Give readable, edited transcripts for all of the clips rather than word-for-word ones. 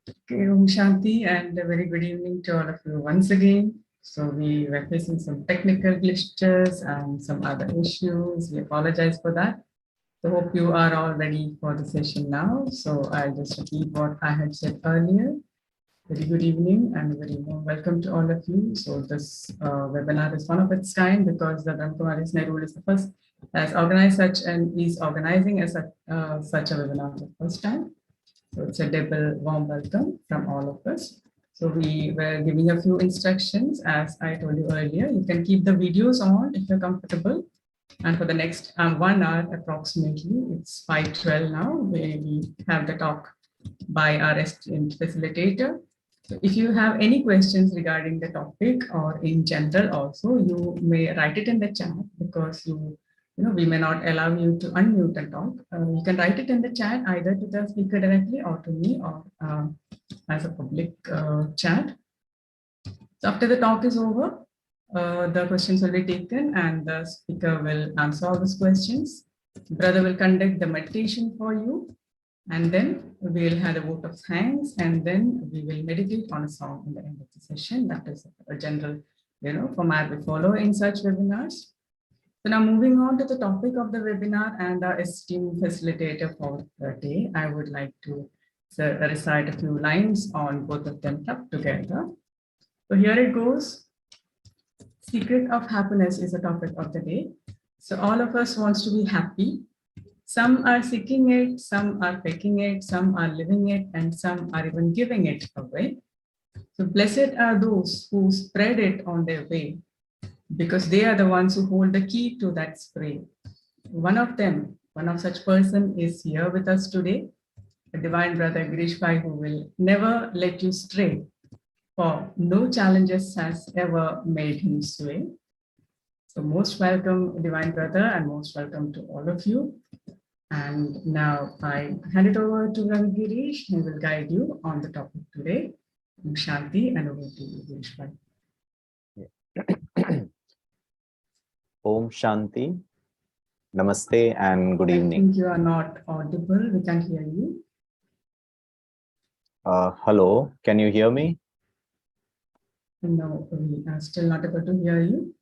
Okay, Om Shanti, and a very good evening to all of you once again. So we were facing some technical glitches and some other issues. We apologize for that. So hope you are all ready for the session now. So I'll just repeat what I had said earlier. Very good evening and a very warm welcome to all of you. So this webinar is one of its kind because the Brahma Kumar EV Girish is the first has organized such and is organizing as such a webinar for the first time. So it's a double warm welcome from all of us. So we were giving a few instructions, as I told you earlier. You can keep the videos on if you're comfortable. And for the next 1 hour approximately, it's 5:12 now, where we have the talk by our esteemed facilitator. So if you have any questions regarding the topic or in general also, you may write it in the chat because we may not allow you to unmute and talk. You can write it in the chat either to the speaker directly or to me or as a public chat. So after the talk is over, the questions will be taken and the speaker will answer all those questions. Brother will conduct the meditation for you. And then we'll have a vote of thanks, and then we will meditate on a song in the end of the session. That is a general, format we follow in such webinars. So now moving on to the topic of the webinar and our esteemed facilitator for the day, I would like to recite a few lines on both of them up together. So here it goes. Secret of happiness is the topic of the day. So all of us wants to be happy. Some are seeking it, some are faking it, some are living it, and some are even giving it away. So blessed are those who spread it on their way, because they are the ones who hold the key to that spray. One of such person is here with us today, the divine brother Girish Bhai, who will never let you stray, for no challenges has ever made him sway. So most welcome, divine brother, and most welcome to all of you. And now I hand it over to Brahma Girish. He will guide you on the topic today. Om Shanti, and over to you, Girish Bhai. Om Shanti, Namaste, and good evening. I think you are not audible. We can't hear you. Hello, can you hear me? No, we are still not able to hear you.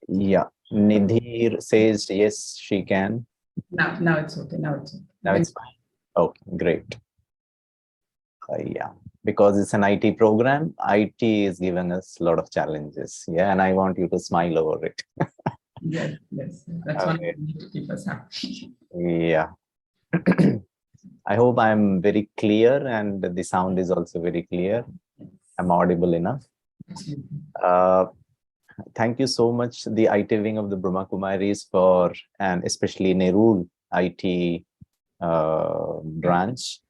Yeah. Nidhi says yes, she can. Now it's okay. Now it's okay. Now it's fine. Okay, great. Yeah, because it's an IT program, IT is giving us a lot of challenges. Yeah, and I want you to smile over it. Yes. That's one we need to keep us happy. Yeah. I hope I'm very clear and the sound is also very clear. I'm audible enough. Thank you so much, the IT wing of the Brahma Kumaris and especially Nerul IT branch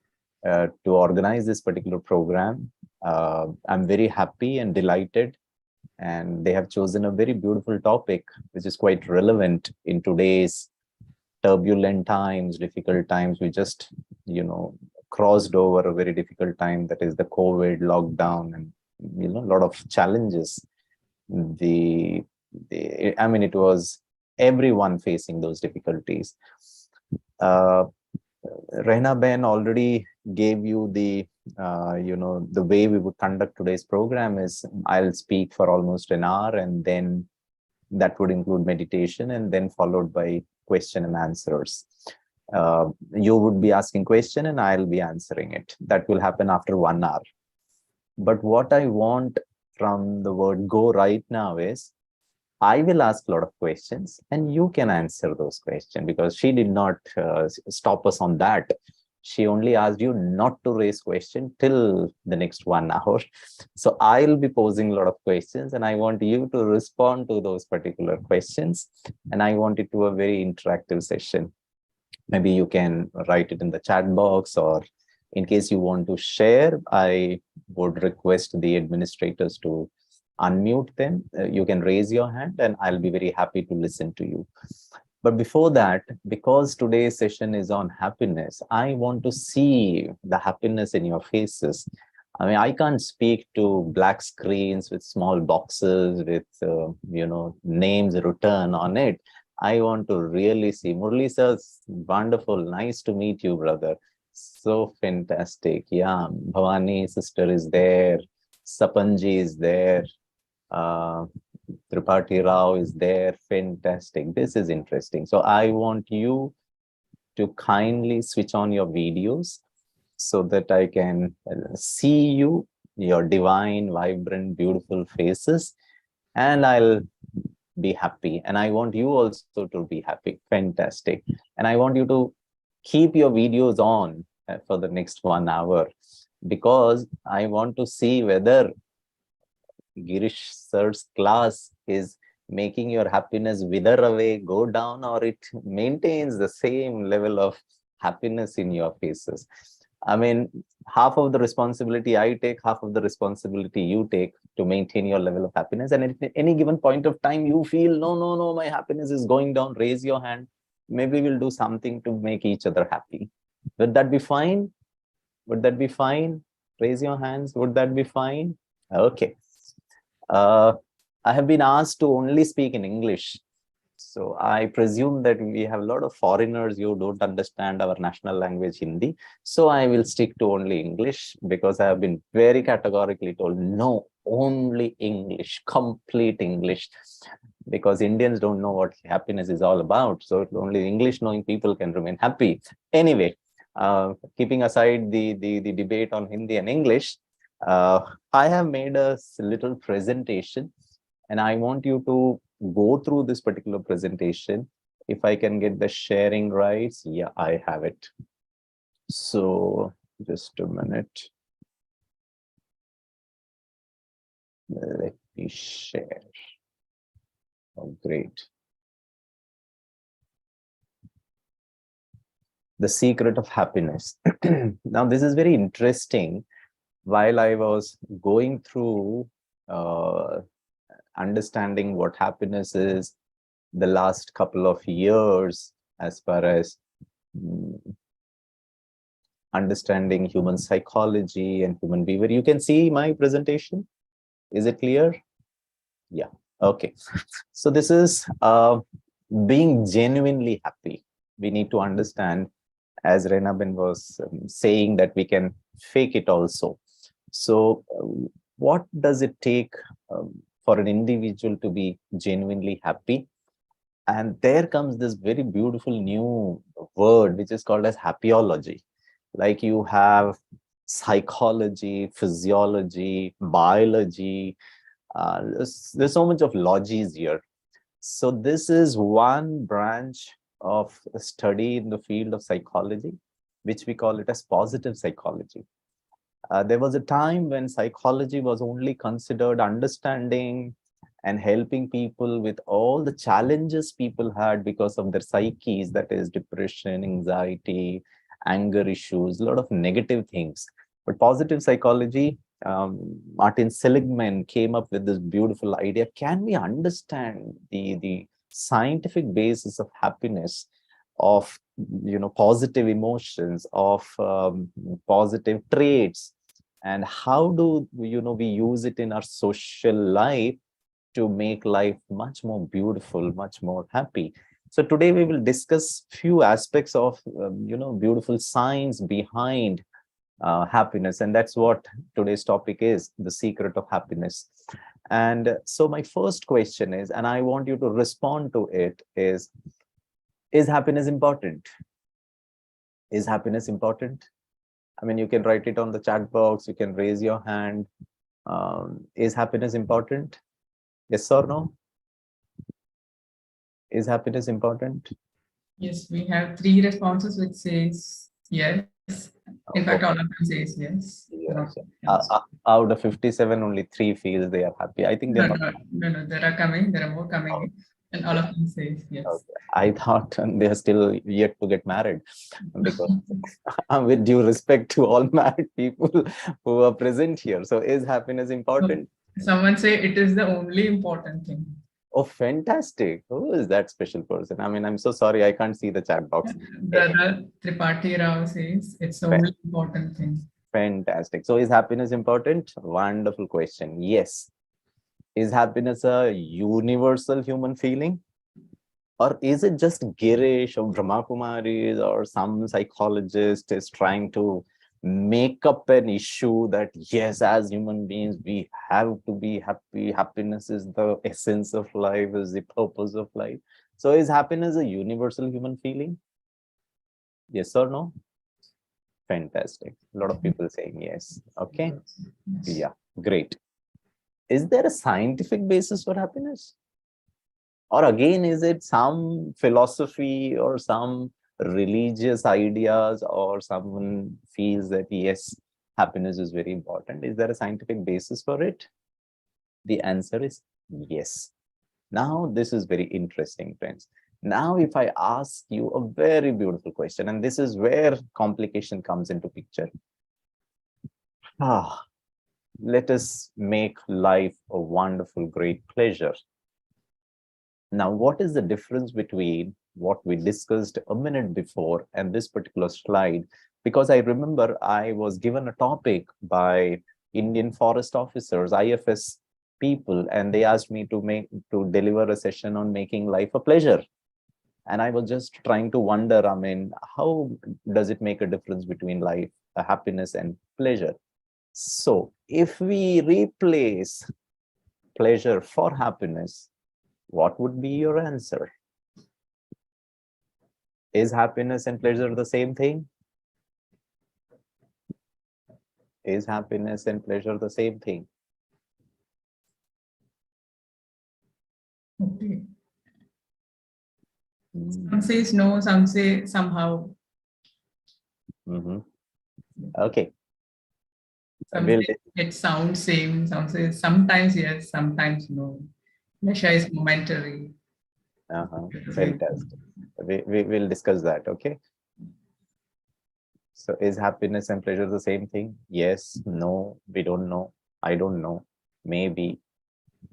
to organize this particular program. I'm very happy and delighted, and they have chosen a very beautiful topic, which is quite relevant in today's turbulent times, difficult times. We just, crossed over a very difficult time, that is the COVID lockdown and, a lot of challenges. It was everyone facing those difficulties. Rehna Ben already gave you the way we would conduct today's program is I'll speak for almost an hour, and then that would include meditation, and then followed by question and answers. You would be asking question and I'll be answering it. That will happen after 1 hour. But what I want from the word go right now is I will ask a lot of questions and you can answer those questions, because she did not stop us on that. She only asked you not to raise question till the next 1 hour. So I'll be posing a lot of questions and I want you to respond to those particular questions. And I want it to a very interactive session. Maybe you can write it in the chat box, or in case you want to share, I would request the administrators to unmute them. You can raise your hand and I'll be very happy to listen to you. But before that, because today's session is on happiness, I want to see the happiness in your faces. I mean, I can't speak to black screens with small boxes with, names written on it. I want to really see. Murli sir, wonderful. Nice to meet you, brother. So fantastic. Yeah, Bhavani sister is there. Sapanji is there. Uh, Tripathi Rao is there. Fantastic. This is interesting. So I want you to kindly switch on your videos so that I can see you, your divine, vibrant, beautiful faces, and I'll be happy. And I want you also to be happy. Fantastic. And I want you to keep your videos on for the next 1 hour, because I want to see whether Girish sir's class is making your happiness wither away, go down, or it maintains the same level of happiness in your faces. I mean, half of the responsibility I take, half of the responsibility you take to maintain your level of happiness. And at any given point of time, you feel, no, my happiness is going down, raise your hand. Maybe we'll do something to make each other happy. Would that be fine? Would that be fine? Raise your hands. Would that be fine? Okay. I have been asked to only speak in English. So I presume that we have a lot of foreigners who don't understand our national language, Hindi. So I will stick to only English, because I have been very categorically told, no, only English, complete English, because Indians don't know what happiness is all about. So only English knowing people can remain happy. Anyway, keeping aside the debate on Hindi and English, I have made a little presentation, and I want you to go through this particular presentation. If I can get the sharing rights, yeah, I have it. So just a minute. Let me share. Oh, great. The secret of happiness. Now, this is very interesting. While I was going through understanding what happiness is the last couple of years, as far as understanding human psychology and human behavior, you can see my presentation. Is it clear? Yeah. Okay. So this is being genuinely happy. We need to understand, as Renaben was saying, that we can fake it also. So what does it take for an individual to be genuinely happy? And there comes this very beautiful new word, which is called as happyology. Like you have psychology, physiology, biology. There's so much of logies here. So this is one branch of study in the field of psychology, which we call it as positive psychology. There was a time when psychology was only considered understanding and helping people with all the challenges people had because of their psyches, that is depression, anxiety, anger issues, a lot of negative things. But positive psychology, Martin Seligman came up with this beautiful idea. Can we understand the scientific basis of happiness, of positive emotions, of positive traits, and how do we use it in our social life to make life much more beautiful, much more happy? So today we will discuss few aspects of beautiful science behind happiness, and that's what today's topic is, the secret of happiness. And so my first question is, and I want you to respond to it, is happiness important? Is happiness important? I mean, you can write it on the chat box, you can raise your hand. Is happiness important? Yes or no? Is happiness important? Yes, we have 3 responses which says yes. In fact, all of them says yes. Yes. Out of 57, only 3 feels they are happy. I think they're not. No, there are more coming in, and all of them says yes. Okay. I thought they are still yet to get married, because with due respect to all married people who are present here. So is happiness important? Someone say it is the only important thing. Oh, fantastic. Who is that special person? I mean, I'm so sorry, I can't see the chat box. Brother Tripathi Rao says it's the only important thing. Fantastic. So is happiness important? Wonderful question. Yes. Is happiness a universal human feeling? Or is it just Girish or Brahma Kumaris or some psychologist is trying to make up an issue that, yes, as human beings, we have to be happy. Happiness is the essence of life, is the purpose of life. So is happiness a universal human feeling? Yes or no? Fantastic. A lot of people saying yes. Okay. Yeah, great. Is there a scientific basis for happiness? Or again, is it some philosophy or some religious ideas, or someone feels that, yes, happiness is very important? Is there a scientific basis for it? The answer is yes. Now, this is very interesting, friends. Now, if I ask you a very beautiful question, and this is where complication comes into picture. Let us make life a wonderful, great pleasure. Now, what is the difference between what we discussed a minute before and this particular slide? Because I remember I was given a topic by Indian forest officers, IFS people, and they asked me to deliver a session on making life a pleasure. And I was just trying to wonder, I mean, how does it make a difference between life, happiness, and pleasure? So if we replace pleasure for happiness, what would be your answer? Is happiness and pleasure the same thing? Is happiness and pleasure the same thing? Okay. Some says no, some say somehow. Okay. Some say it sounds same, some say sometimes yes, sometimes no. Pleasure is momentary. Fantastic. We will discuss that, okay? So is happiness and pleasure the same thing? Yes, no, we don't know. I don't know. Maybe,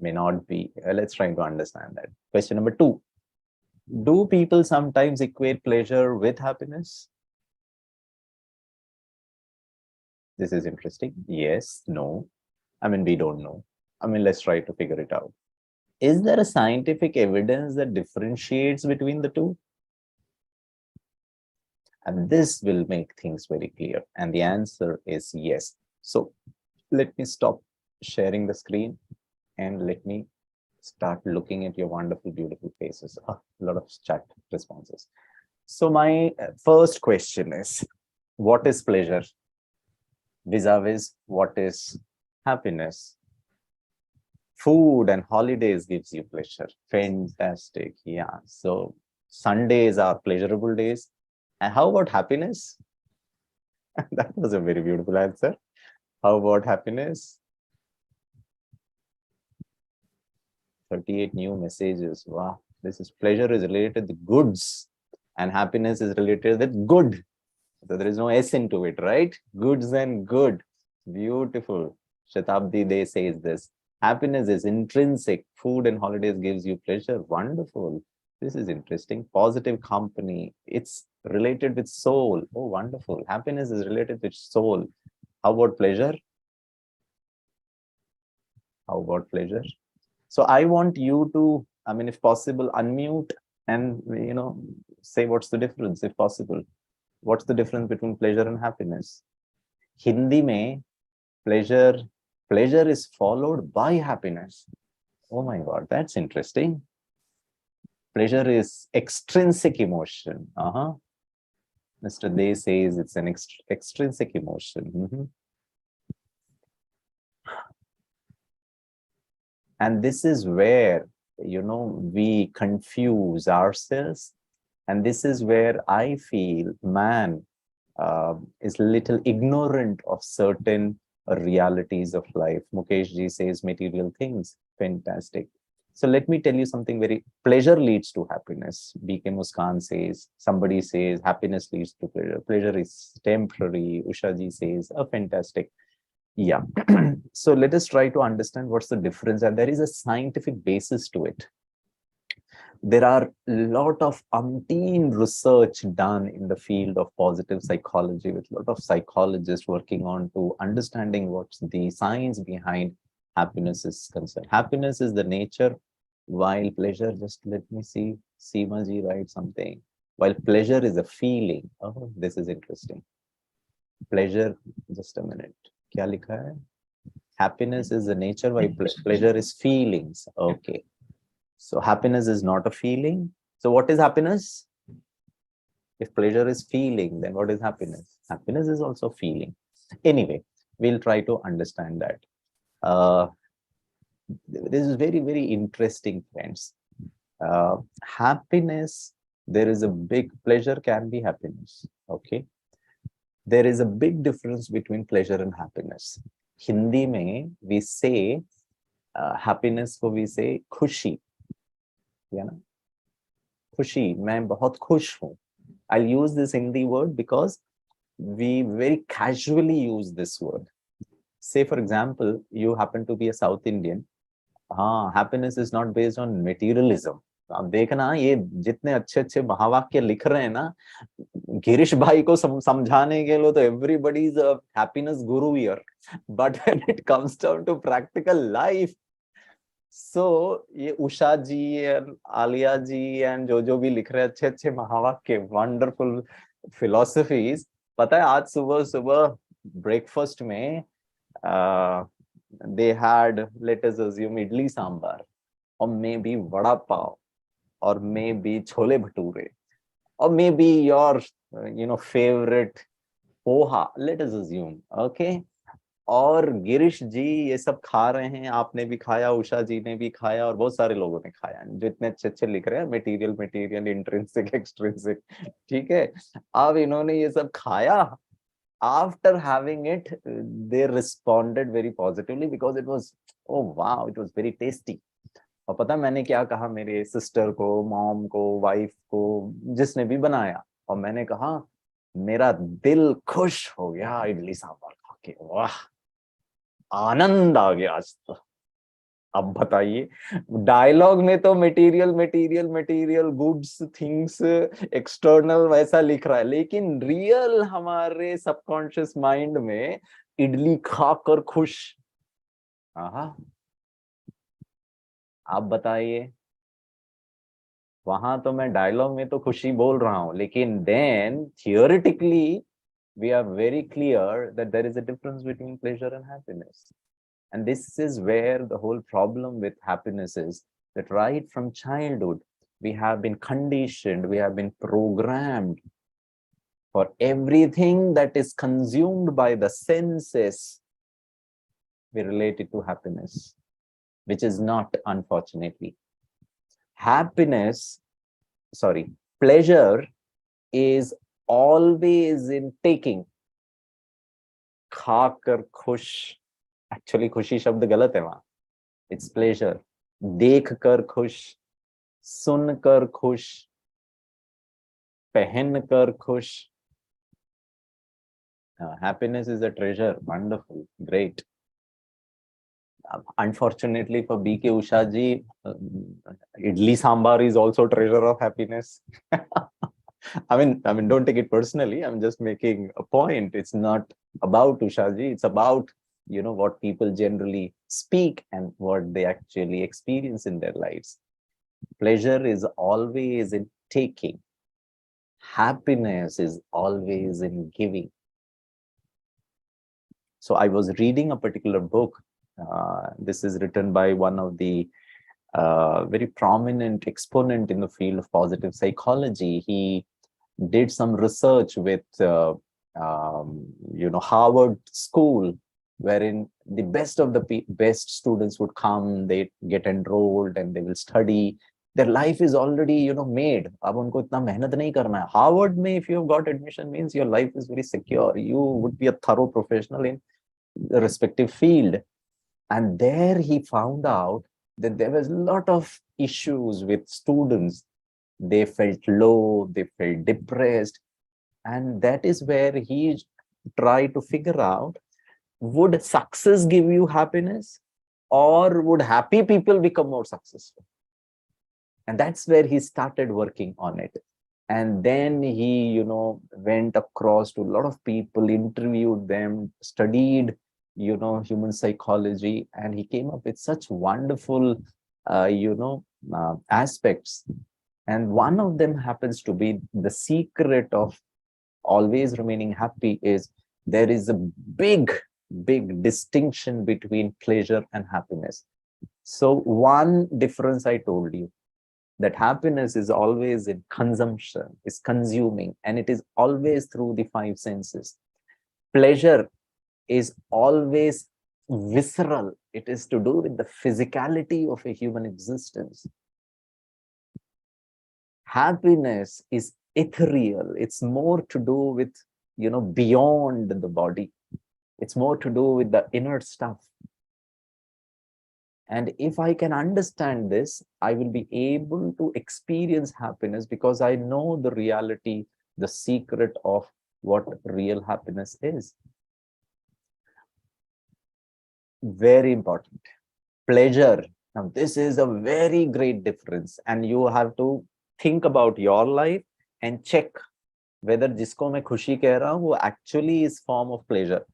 may not be. Let's try to understand that. Question number 2. Do people sometimes equate pleasure with happiness? This is interesting. Yes, no. I mean, we don't know. I mean, let's try to figure it out. Is there a scientific evidence that differentiates between the two? And this will make things very clear. And the answer is yes. So let me stop sharing the screen and let me start looking at your wonderful, beautiful faces. A lot of chat responses. So my first question is, what is pleasure? Vis-a-vis, what is happiness? Food and holidays gives you pleasure. Fantastic. Yeah. So Sundays are pleasurable days. And how about happiness? That was a very beautiful answer. How about happiness? 38 new messages. Wow. This is pleasure is related to goods and happiness is related with good. So there is no S into it, right? Goods and good. Beautiful. Shatabdi Day says this. Happiness is intrinsic. Food and holidays gives you pleasure. Wonderful. This is interesting. Positive company. It's related with soul. Oh, wonderful. Happiness is related with soul. How about pleasure? How about pleasure? So I want you to, I mean, if possible, unmute and, say what's the difference, if possible. What's the difference between pleasure and happiness? Hindi mein pleasure is followed by happiness. Oh my God, that's interesting. Pleasure is extrinsic emotion. Mr. Day says it's an extrinsic emotion. And this is where, we confuse ourselves. And this is where I feel man is little ignorant of certain realities of life. Mukesh ji says material things. Fantastic. So let me tell you something very, pleasure leads to happiness. BK Muskan says, somebody says happiness leads to pleasure. Pleasure is temporary. Usha ji says, fantastic. Yeah. So let us try to understand what's the difference. And there is a scientific basis to it. There are a lot of umpteen research done in the field of positive psychology with a lot of psychologists working on to understanding what's the science behind happiness is concerned. Happiness is the nature While pleasure, just let me see, Seema ji write something. While pleasure is a feeling. Oh, this is interesting. Pleasure, just a minute. Kya likha hai? Happiness is the nature, while pleasure is feelings. Okay. So happiness is not a feeling. So what is happiness? If pleasure is feeling, then what is happiness? Happiness is also feeling. Anyway, we'll try to understand that. This is very, very interesting, friends. Happiness, there is a big pleasure can be happiness. Okay. There is a big difference between pleasure and happiness. Hindi mein, we say happiness ko we say khushi. Yeah, na? Khushi, main bahut khush hu. I'll use this Hindi word because we very casually use this word. Say, for example, you happen to be a South Indian. Happiness is not based on materialism. अब देखना ये जितने अच्छे अच्छे महावाक्य लिख रहे हैं ना गिरीश भाई को समझाने के लिए तो everybody is a happiness guru here, but when it comes down to practical life, so ये उषा जी and आलिया जी and जो भी लिख रहे हैं अच्छे अच्छे महावाक्य wonderful philosophies, पता है आज सुबह सुबह breakfast में they had, let us assume, idli sambar, or maybe vada pav, or maybe chole bhature, or maybe your favorite poha, let us assume. Okay. और गिरीश जी ये सब खा रहे हैं, आपने भी खाया, उषा जी ने भी खाया, और बहुत सारे लोगों ने खाया जो इतने अच्छे अच्छे लिख रहे हैं, मटेरियल इंट्रिंसिक एक्सट्रिंसिक. ठीक है. अब इन्होंने ये सब खाया. After having it, they responded very positively because it was, oh wow, it was very tasty. और पता मैंने क्या कहा मेरे सिस्टर को, मॉम को, वाइफ को, जिसने भी बनाया, और मैंने कहा मेरा दिल खुश हो गया इडली सांभर खा के. वाह, आनंद आ गया आज तो. अब बताइए, डायलॉग में तो मटेरियल गुड्स थिंग्स एक्सटर्नल वैसा लिख रहा है, लेकिन रियल हमारे सबकॉन्शियस माइंड में इडली खाकर खुश. आप बताइए, वहां तो मैं डायलॉग में तो खुशी बोल रहा हूं, लेकिन then theoretically we are very clear that there is a difference between pleasure and happiness. And this is where the whole problem with happiness is, that right from childhood, we have been conditioned, we have been programmed for everything that is consumed by the senses. We relate it to happiness, which is not, unfortunately. Pleasure is always in taking. खाकर खुश, actually खुशी शब्द गलत है वहां. It's pleasure. देख कर खुश, सुन कर खुश, पहन कर खुश. Happiness is a treasure. Wonderful, great. Unfortunately for BK Usha ji, idli sambar is also treasure of happiness. I mean, don't take it personally. I'm just making a point. It's not about Usha ji. It's about, what people generally speak and what they actually experience in their lives. Pleasure is always in taking. Happiness is always in giving. So I was reading a particular book. This is written by one of the very prominent exponent in the field of positive psychology. He did some research with, Harvard School, wherein the best of the best students would come, they get enrolled and they will study. Their life is already, made. अब उनको इतना मेहनत नहीं करना है. Harvard में, if you have got admission, means your life is very secure. You would be a thorough professional in the respective field. And there he found out that there was a lot of issues with students. They felt low, they felt depressed. And that is where he tried to figure out, would success give you happiness, or would happy people become more successful? And that's where he started working on it. And then he, went across to a lot of people, interviewed them, studied, human psychology, and he came up with such wonderful aspects. And one of them happens to be the secret of always remaining happy is there is a big distinction between pleasure and happiness. So one difference I told you, that happiness is always in consumption, is consuming, and it is always through the five senses. Pleasure is always visceral. It is to do with the physicality of a human existence. Happiness is ethereal. It's more to do with, beyond the body. It's more to do with the inner stuff. And if I can understand this, I will be able to experience happiness because I know the reality, the secret of what real happiness is. Very important. Pleasure. Now, this is a very great difference, and you have to think about your life and check whether जिसको मैं खुशी कह रहा हूँ वो actually is form of pleasure.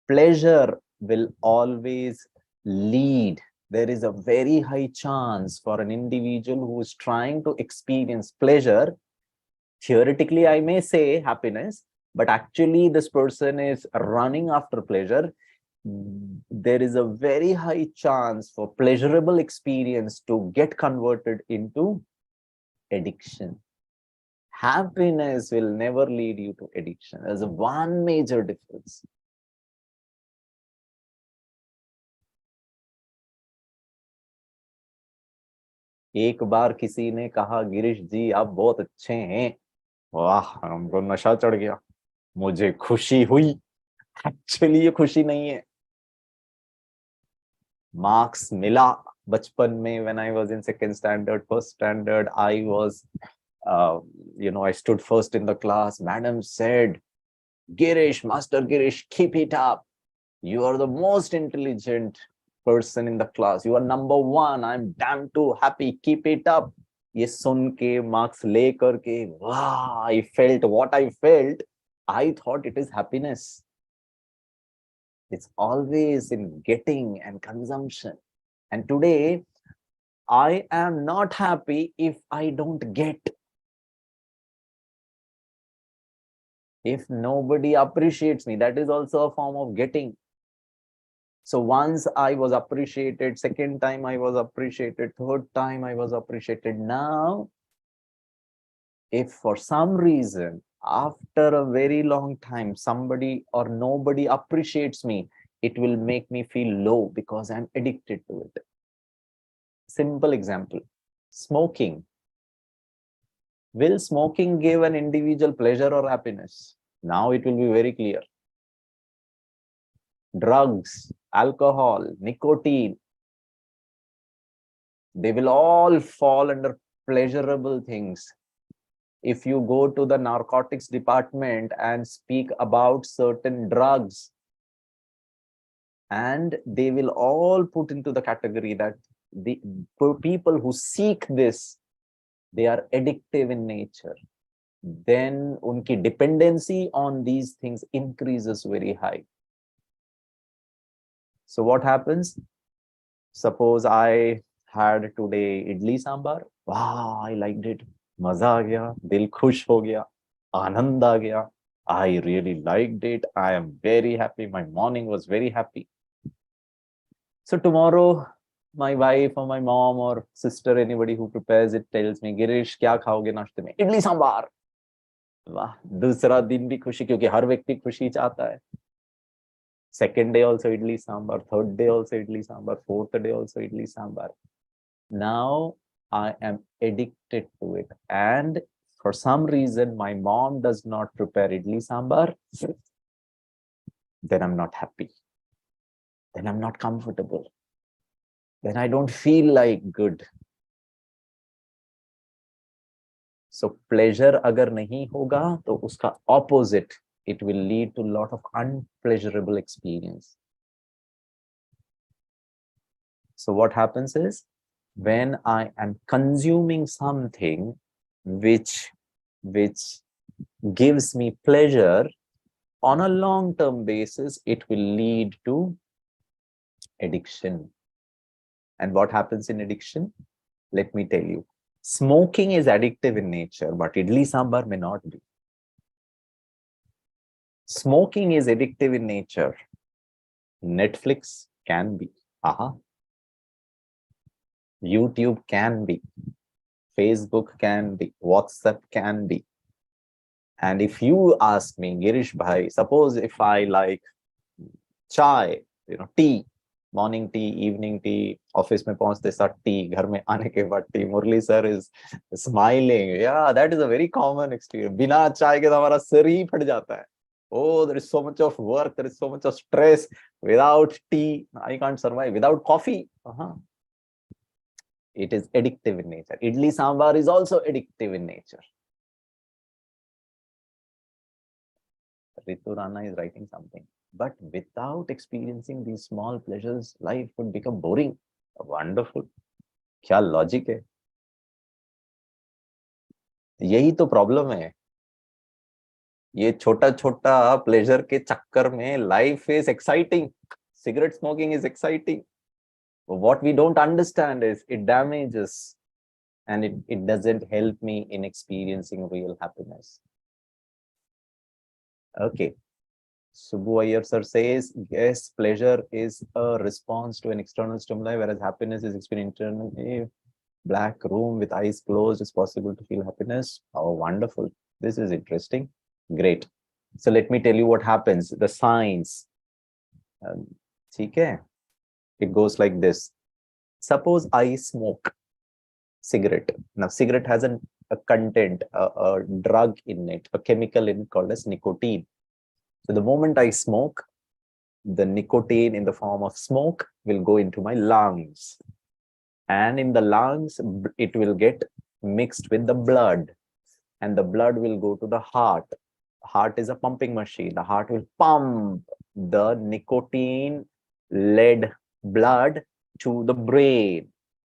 Pleasure will always lead. There is a very high chance for an individual who is trying to experience pleasure. Theoretically, I may say happiness, but actually this person is running after pleasure. There is a very high chance for pleasurable experience to get converted into addiction. Happiness will never lead you to addiction. There's one major difference. एक बार किसी ने कहा, गिरीश जी आप बहुत अच्छे हैं, वाह हमको नशा चढ़ गया, मुझे खुशी हुई. एक्चुअली ये खुशी नहीं है. मार्क्स मिला बचपन में, when I was in second standard, first standard, I was I stood first in the class. Madam said, Girish, Master Girish, keep it up. You are the most intelligent person in the class. You are number one. I'm damn too happy. Keep it up. ये सुन के marks ले करके, wow, I felt what I felt. I thought it is happiness. It's always in getting and consumption. And today, I am not happy if I don't get. If nobody appreciates me, that is also a form of getting. So once I was appreciated, second time I was appreciated, third time I was appreciated. Now, if for some reason, after a very long time, somebody or nobody appreciates me, it will make me feel low because I'm addicted to it. Simple example, smoking. Will smoking give an individual pleasure or happiness? Now it will be very clear. Drugs, alcohol, nicotine, they will all fall under pleasurable things. If you go to the narcotics department and speak about certain drugs, and they will all put into the category that the people who seek this, they are addictive in nature, then unki dependency on these things increases very high. So what happens? Suppose I had today idli sambar. Wow, I liked it. Maza aa gaya, dil khush ho gaya, aanand aa gaya. I really liked it. I am very happy. My morning was very happy. So tomorrow, my wife or my mom or sister, anybody who prepares it, tells me, Girish, kya khaoge नाश्ते में? Idli sambar. वाह, दूसरा दिन भी खुशी, क्योंकि हर व्यक्ति खुशी चाहता है. Second day also idli sambar, third day also idli sambar, fourth day also idli sambar. Now I am addicted to it, and for some reason my mom does not prepare idli sambar, then I'm not happy. Then I'm not comfortable. Then I don't feel like good. So pleasure agar nahi hoga, to uska opposite, it will lead to a lot of unpleasurable experience. So what happens is, when I am consuming something which gives me pleasure, on a long-term basis, it will lead to addiction. And what happens in addiction? Let me tell you. Smoking is addictive in nature, but idli sambar may not be. Smoking is addictive in nature. Netflix can be. YouTube can be. Facebook can be. WhatsApp can be. And if you ask me, Girish bhai, suppose if I like chai, tea, morning tea, evening tea, office mein pahunchte sa tea, ghar mein aane ke baad tea, Murli sir is smiling. Yeah, that is a very common experience. Bina chai ke to hamara sir hi phat jata hai. Oh, there is so much of work, there is so much of stress. Without tea, I can't survive. Without coffee, it is addictive in nature. Idli sambar is also addictive in nature. Ritu Rana is writing something. But without experiencing these small pleasures, life would become boring. Wonderful. क्या logic है? यही तो problem है. ये छोटा छोटा pleasure के चक्कर में life is exciting. Cigarette smoking is exciting. But what we don't understand is it damages and it doesn't help me in experiencing real happiness. Okay. Subbu Iyer sir says, yes, pleasure is a response to an external stimuli, whereas happiness is experienced internally. Black room with eyes closed, it's possible to feel happiness. Oh, wonderful. This is interesting. Great. So let me tell you what happens. The signs. Okay. It goes like this. Suppose I smoke cigarette. Now, cigarette has a content, a drug in it, a chemical in it called as nicotine. So the moment I smoke, the nicotine in the form of smoke will go into my lungs. And in the lungs, it will get mixed with the blood. And the blood will go to the heart. Heart is a pumping machine. The heart will pump the nicotine-led blood to the brain.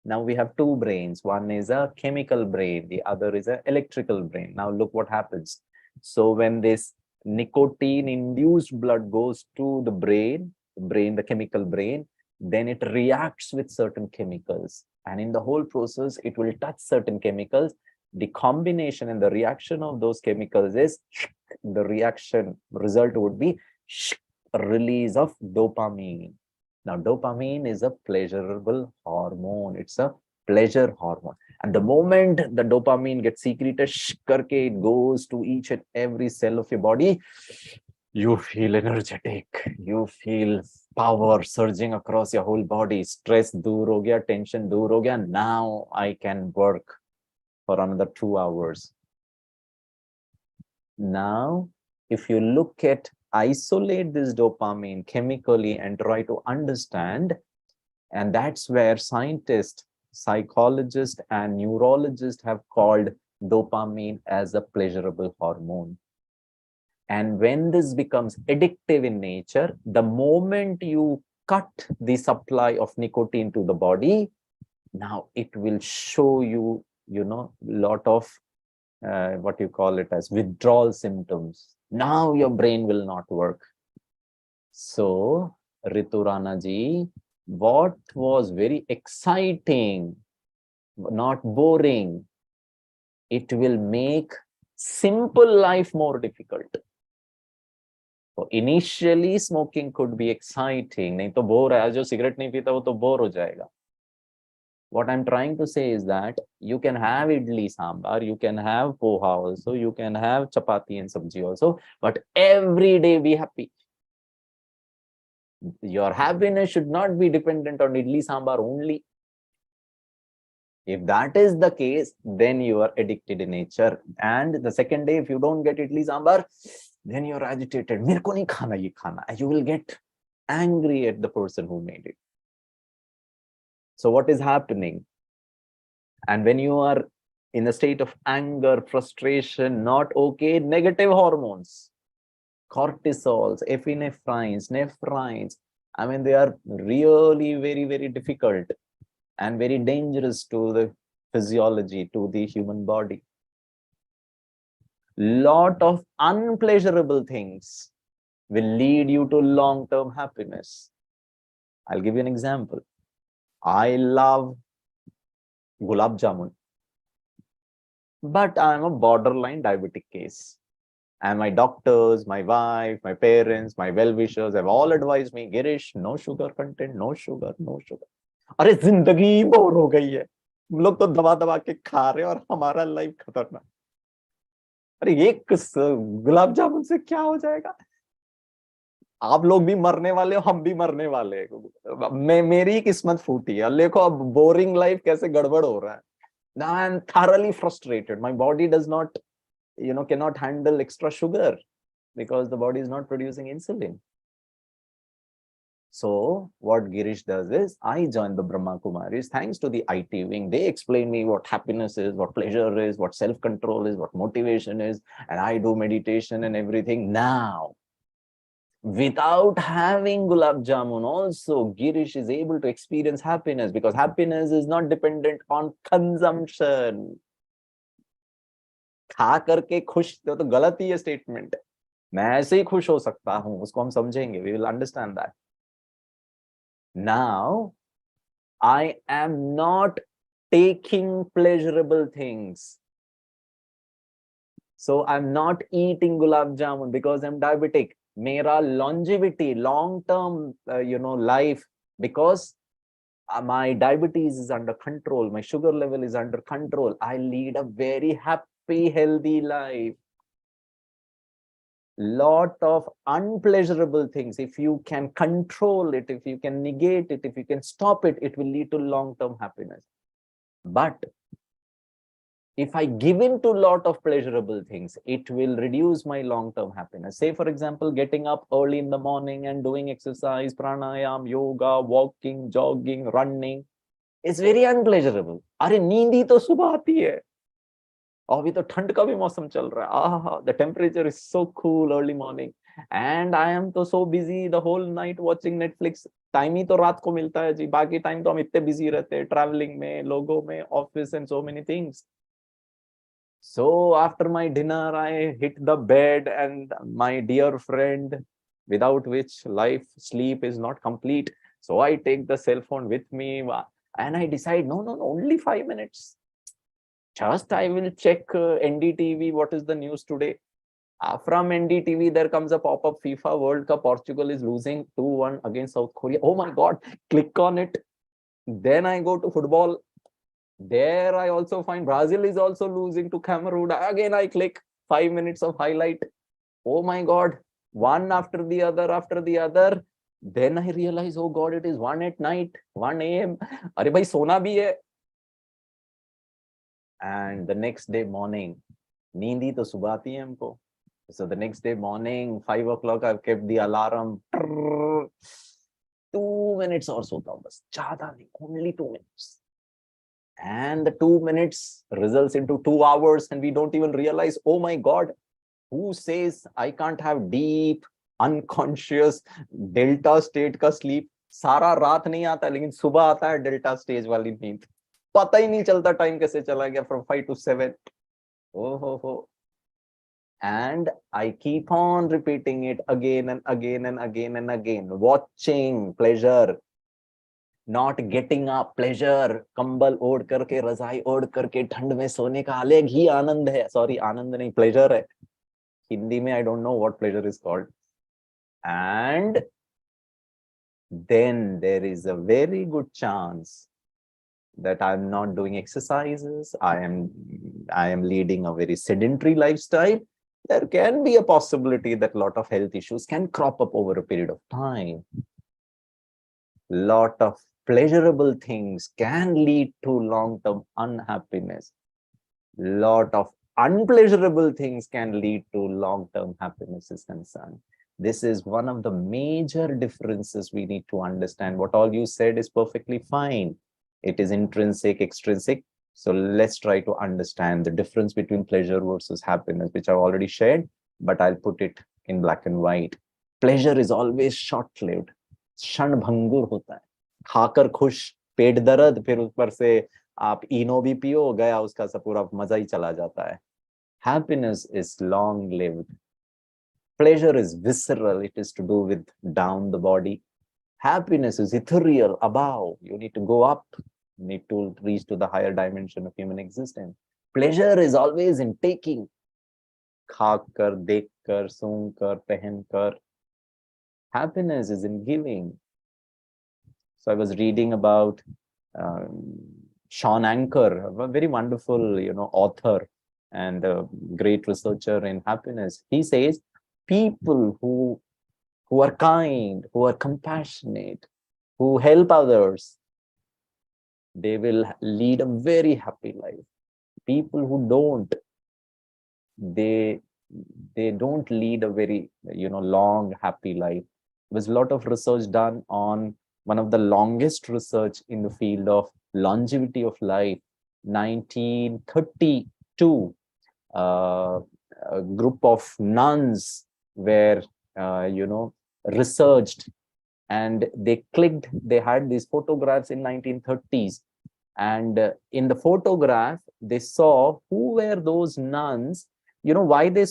Now we have two brains. One is a chemical brain. The other is an electrical brain. Now look what happens. So when this nicotine-induced blood goes to the brain, the chemical brain, then it reacts with certain chemicals. And in the whole process, it will touch certain chemicals. The combination and the reaction of those chemicals is the reaction result would be release of dopamine. Now, dopamine is a pleasurable hormone. It's a pleasure hormone. And the moment the dopamine gets secreted, it goes to each and every cell of your body. You feel energetic. You feel power surging across your whole body. Stress dur ho gaya, tension dur ho gaya. Now I can work for another 2 hours. Now, if you look at isolate this dopamine chemically and try to understand, and that's where scientists, psychologists, and neurologists have called dopamine as a pleasurable hormone. And when this becomes addictive in nature, the moment you cut the supply of nicotine to the body, now it will show you, lot of what you call it as withdrawal symptoms. Now your brain will not work. So, Ritu Rana ji, what was very exciting, not boring, it will make simple life more difficult. So initially smoking could be exciting. नहीं तो bore है, जो cigarette नहीं पीता वो तो bore हो जाएगा. What I'm trying to say is that you can have idli sambar, you can have poha also, you can have chapati and sabji also, but every day be happy. Your happiness should not be dependent on idli sambar only. If that is the case, then you are addicted in nature. And the second day, if you don't get idli sambar, then you're agitated. Mere ko nahi khana ye khana. You will get angry at the person who made it. So what is happening? And when you are in a state of anger, frustration, not okay, negative hormones, cortisols, epinephrines, nephrines, I mean, they are really very, very difficult and very dangerous to the physiology, to the human body. Lot of unpleasurable things will lead you to long-term happiness. I'll give you an example. I love gulab jamun, but I'm a borderline diabetic case. And my doctors, my wife, my parents, my well-wishers have all advised me, Girish, no sugar content, no sugar, no sugar. अरे जिंदगी bore हो गई है, हम लोग तो दबा दबा के खा रहे हैं और हमारा लाइफ खतरनाक। अरे ये गुलाब जामुन से क्या हो जाएगा? आप लोग भी मरने वाले हो, हम भी मरने वाले हैं। मेरी किस्मत फूटी है, देखो अब बोरिंग लाइफ कैसे गड़बड़ हो रहा है। Now I'm thoroughly frustrated. My body does not, cannot handle extra sugar because the body is not producing insulin. So what Girish does is, I joined the Brahma Kumaris thanks to the IT wing. They explain me what happiness is, what pleasure is, what self-control is, what motivation is, and I do meditation and everything. Now, without having gulab jamun also, Girish is able to experience happiness, because happiness is not dependent on consumption. खा करके खुश तो गलत ही है statement. मैं ऐसे ही खुश हो सकता हूं, उसको हम समझेंगे, we will understand that. Now, I am not taking pleasurable things. So I'm not eating gulab jamun because I'm diabetic. Mera longevity, long-term, life, because my diabetes is under control, my sugar level is under control. I lead a very happy, healthy life. Lot of unpleasurable things, if you can control it, if you can negate it, if you can stop it, it will lead to long-term happiness. But if I give in to a lot of pleasurable things, it will reduce my long-term happiness. Say, for example, getting up early in the morning and doing exercise, pranayam, yoga, walking, jogging, running, it's very unpleasurable. अरे नींद ही तो सुबह आती है, अभी तो ठंड का भी मौसम चल रहा है, the temperature is so cool early morning, and I am तो so busy the whole night watching Netflix. Time ही तो रात को मिलता है जी, बाकी टाइम तो हम इतने बिजी रहते हैं ट्रैवलिंग में, लोगों में, office and so many things. So after my dinner, I hit the bed, and my dear friend, without which life, sleep is not complete. So I take the cell phone with me, and I decide, no, only 5 minutes. Just I will check NDTV, what is the news today. From NDTV, there comes a pop-up, FIFA World Cup, Portugal is losing 2-1 against South Korea. Oh my God, click on it. Then I go to football. There I also find Brazil is also losing to Cameroon. Again, I click 5 minutes of highlight. Oh my God, one after the other. Then I realize, oh God, it is 1 at night, 1 a.m. अरे भाई सोना भी है. And the next day morning, नींद ही तो सुबह आती है हमको. So the next day morning, 5 o'clock, I've kept the alarm. 2 minutes और सोता हूँ बस, ज़्यादा नहीं, only 2 minutes. And the 2 minutes results into 2 hours, and we don't even realize, oh my God, who says I can't have deep, unconscious delta state का sleep? सारा रात नहीं आता, लेकिन सुबह आता है delta stage वाली नींद. पता ही नहीं चलता टाइम कैसे चला गया, from 5 to 7. Oh ho. And I keep on repeating it again and again and again and again. Watching pleasure, not getting up pleasure. कंबल ओढ़ करके, रजाई ओढ़ करके ठंड में सोने का अलग ही आनंद है. Sorry, आनंद नहीं, pleasure है. हिंदी में I don't know what pleasure is called. And then there is a very good chance that I'm not doing exercises. I am leading a very sedentary lifestyle. There can be a possibility that a lot of health issues can crop up over a period of time. Lot of pleasurable things can lead to long-term unhappiness. Lot of unpleasurable things can lead to long-term happiness is concerned. This is one of the major differences we need to understand. What all you said is perfectly fine. It is intrinsic, extrinsic. So let's try to understand the difference between pleasure versus happiness, which I've already shared, but I'll put it in black and white. Pleasure is always short-lived. क्षण भंगुर होता है. खाकर खुश, पेट दर्द, फिर ऊपर से आप इनो भी पियो, गया उसका सब पूरा मजा ही चला जाता है. Happiness is long-lived. Pleasure is visceral. It is to do with down the body. Happiness is ethereal, above. You need to go up. You need to reach to the higher dimension of human existence. Pleasure is always in taking. Khak kar, dekh kar, soong kar, pehen kar. Happiness is in giving. So I was reading about Sean Anker, a very wonderful, author and a great researcher in happiness. He says people who are kind, who are compassionate, who help others, they will lead a very happy life. People who don't, they don't lead a very long happy life. There's a lot of research done on one of the longest research in the field of longevity of life. 1932, a group of nuns were researched, and they had these photographs in 1930s, and in the photograph they saw who were those nuns. Why they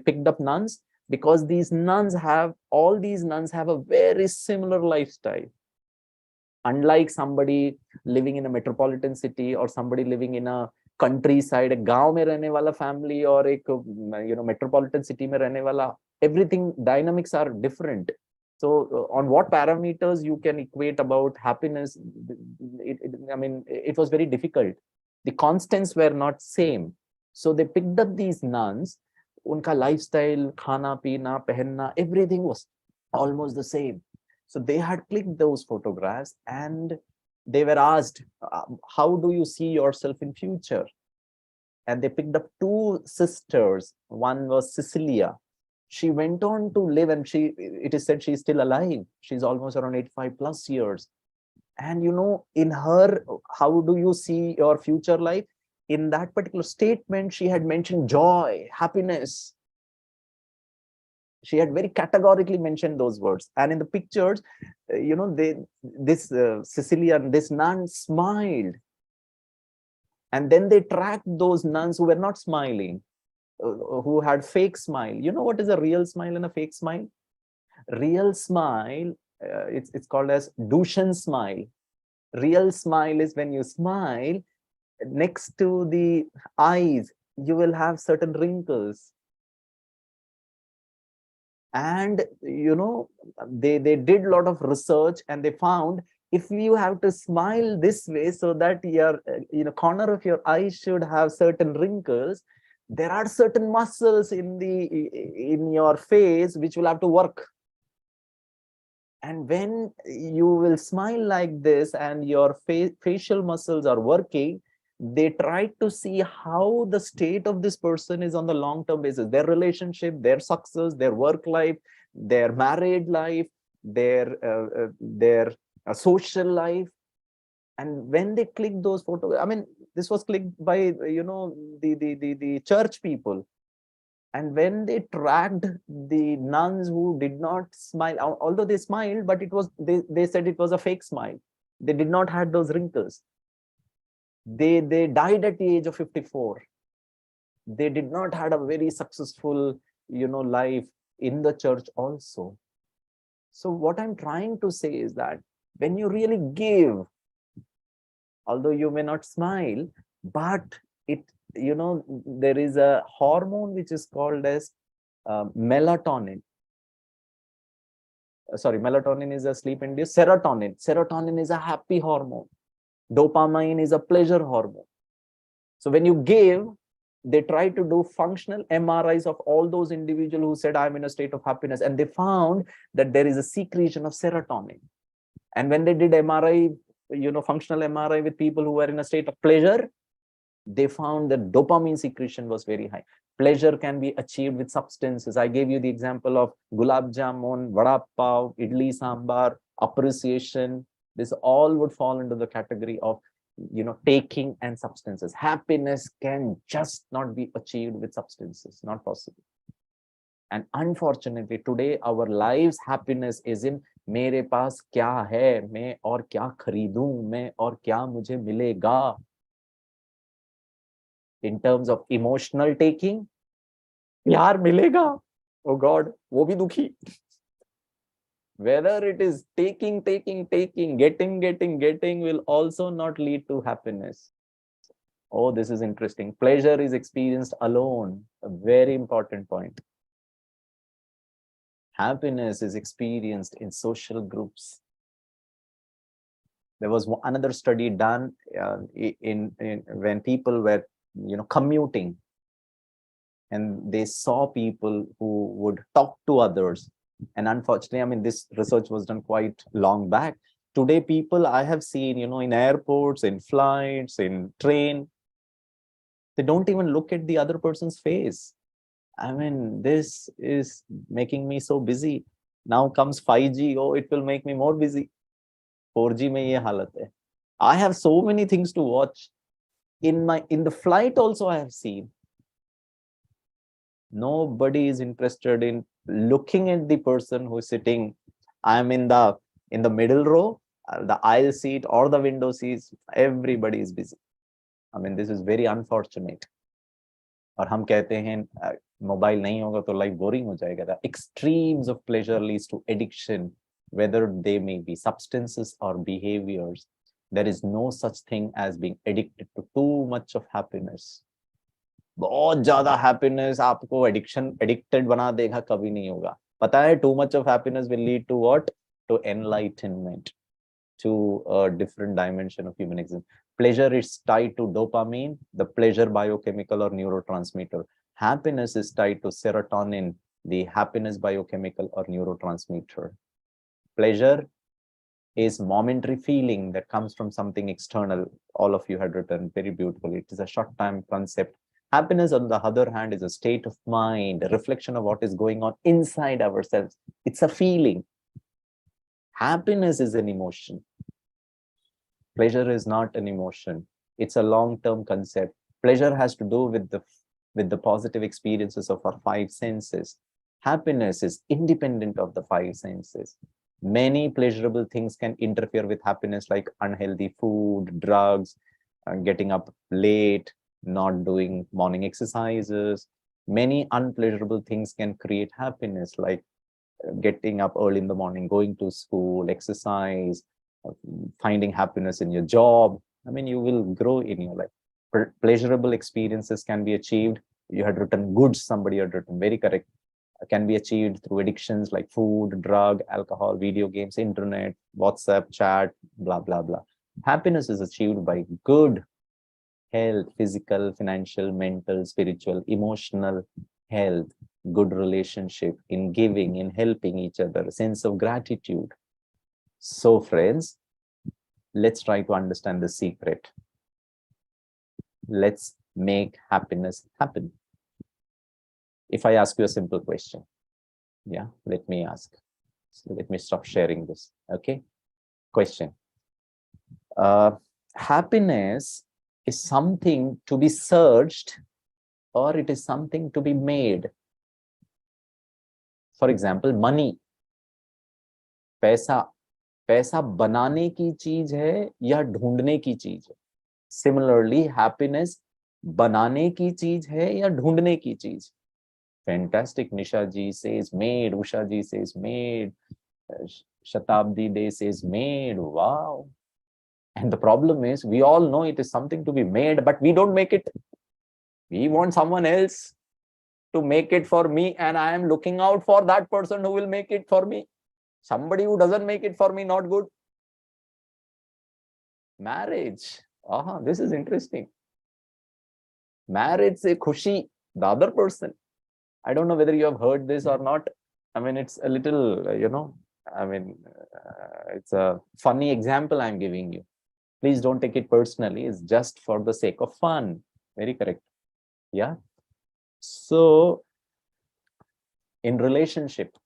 picked up nuns? Because all these nuns have a very similar lifestyle. Unlike somebody living in a metropolitan city or somebody living in a countryside, a गांव में रहने वाला family और एक metropolitan city में रहने वाला, everything dynamics are different. So on what parameters you can equate about happiness? It was very difficult. The constants were not same. So they picked up these nuns. Unka lifestyle, khana, peena, pehenna, everything was almost the same. So they had clicked those photographs and they were asked, how do you see yourself in future? And they picked up two sisters. One was Cecilia. She went on to live, and it is said she's still alive. She's almost around 85 plus years. And in her, how do you see your future life? In that particular statement, she had mentioned joy, happiness. She had very categorically mentioned those words. And in the pictures, Cecilia, this nun smiled. And then they tracked those nuns who were not smiling, who had fake smile. You know what is a real smile and a fake smile? Real smile, it's called as Dushan smile. Real smile is when you smile, next to the eyes, you will have certain wrinkles. And they did a lot of research, and they found if you have to smile this way so that your corner of your eye should have certain wrinkles, there are certain muscles in your face which will have to work. And when you will smile like this and your facial muscles are working, they try to see how the state of this person is on the long-term basis, their relationship, their success, their work life, their married life, their social life. And when they click those photos, this was clicked by the church people. And when they tracked the nuns who did not smile, although they smiled, but they said it was a fake smile. They did not have those wrinkles. They died at the age of 54. They did not had a very successful life in the church also. So what I'm trying to say is that when you really give, although you may not smile, but there is a hormone which is called as melatonin. Melatonin is a sleep-induced. Serotonin is a happy hormone. Dopamine is a pleasure hormone. So when you give, they try to do functional MRIs of all those individuals who said, I'm in a state of happiness. And they found that there is a secretion of serotonin. And when they did MRI, functional MRI with people who were in a state of pleasure, they found that dopamine secretion was very high. Pleasure can be achieved with substances. I gave you the example of gulab jamun, vada pav, idli sambar, appreciation. This all would fall into the category of taking and substances. Happiness can just not be achieved with substances, not possible. And unfortunately today our lives happiness is in मेरे पास क्या है, मैं और क्या खरीदूं, मैं और क्या मुझे मिलेगा. In terms of emotional taking, प्यार मिलेगा, oh God, वो भी दुखी. Whether it is taking, getting will also not lead to happiness. Oh, this is interesting. Pleasure is experienced alone. A very important point. Happiness is experienced in social groups. There was another study done in when people were, commuting, and they saw people who would talk to others. And unfortunately, I mean, this research was done quite long back. Today, people I have seen, in airports, in flights, in train, they don't even look at the other person's face. I mean, this is making me so busy. Now comes 5G. Oh, it will make me more busy. 4G mein ye halat hai. I have so many things to watch. In the flight also, I have seen nobody is interested in looking at the person who is sitting. I'm in the middle row, the aisle seat or the window seats. Everybody is busy. I mean, this is very unfortunate. और हम कहते हैं mobile नहीं होगा तो life boring हो जाएगा. The extremes of pleasure leads to addiction, whether they may be substances or behaviors. There is no such thing as being addicted to too much of happiness. बहुत ज्यादा हैप्पीनेस आपको addicted बना देगा, कभी नहीं होगा. पता है, too much of happiness will lead to what? To enlightenment, to a different dimension of human existence. Pleasure is tied to dopamine, the pleasure biochemical or neurotransmitter. Happiness is tied to serotonin, the happiness biochemical or neurotransmitter. Pleasure is momentary feeling that comes from something external. All of you had written very beautifully. It is a short time concept. Happiness, on the other hand, is a state of mind, a reflection of what is going on inside ourselves. It's a feeling. Happiness is an emotion. Pleasure is not an emotion. It's a long-term concept. Pleasure has to do with the positive experiences of our five senses. Happiness is independent of the five senses. Many pleasurable things can interfere with happiness, like unhealthy food, drugs, getting up late, not doing morning exercises. Many unpleasurable things can create happiness, like getting up early in the morning, going to school, exercise, finding happiness in your job. I mean, you will grow in your life. Pleasurable experiences can be achieved. You had written goods, somebody had written, very correct. Can be achieved through addictions like food, drug, alcohol, video games, internet, WhatsApp, chat, blah, blah, blah. Happiness is achieved by good health, physical, financial, mental, spiritual, emotional health, good relationship, in giving, in helping each other, a sense of gratitude. So friends, let's try to understand the secret. Let's make happiness happen. If I ask you a simple question, yeah, let me ask. So let me stop sharing this. Okay. Question. Happiness is something to be searched, or it is something to be made? For example, money. पैसा बनाने की चीज है या ढूंढने की चीज है? Similarly, happiness बनाने की चीज है या ढूंढने की चीज? Fantastic. Nisha ji says made. Usha ji says made. Shatabdi Day says made. Wow. And the problem is, we all know it is something to be made, but we don't make it. We want someone else to make it for me, and I am looking out for that person who will make it for me. Somebody who doesn't make it for me, not good. Marriage. This is interesting. Marriage se khushi, the other person. I don't know whether you have heard this or not. I mean, it's a little, it's a funny example I'm giving you. Please don't take it personally. It's just for the sake of fun. Very correct. Yeah. So, in relationship,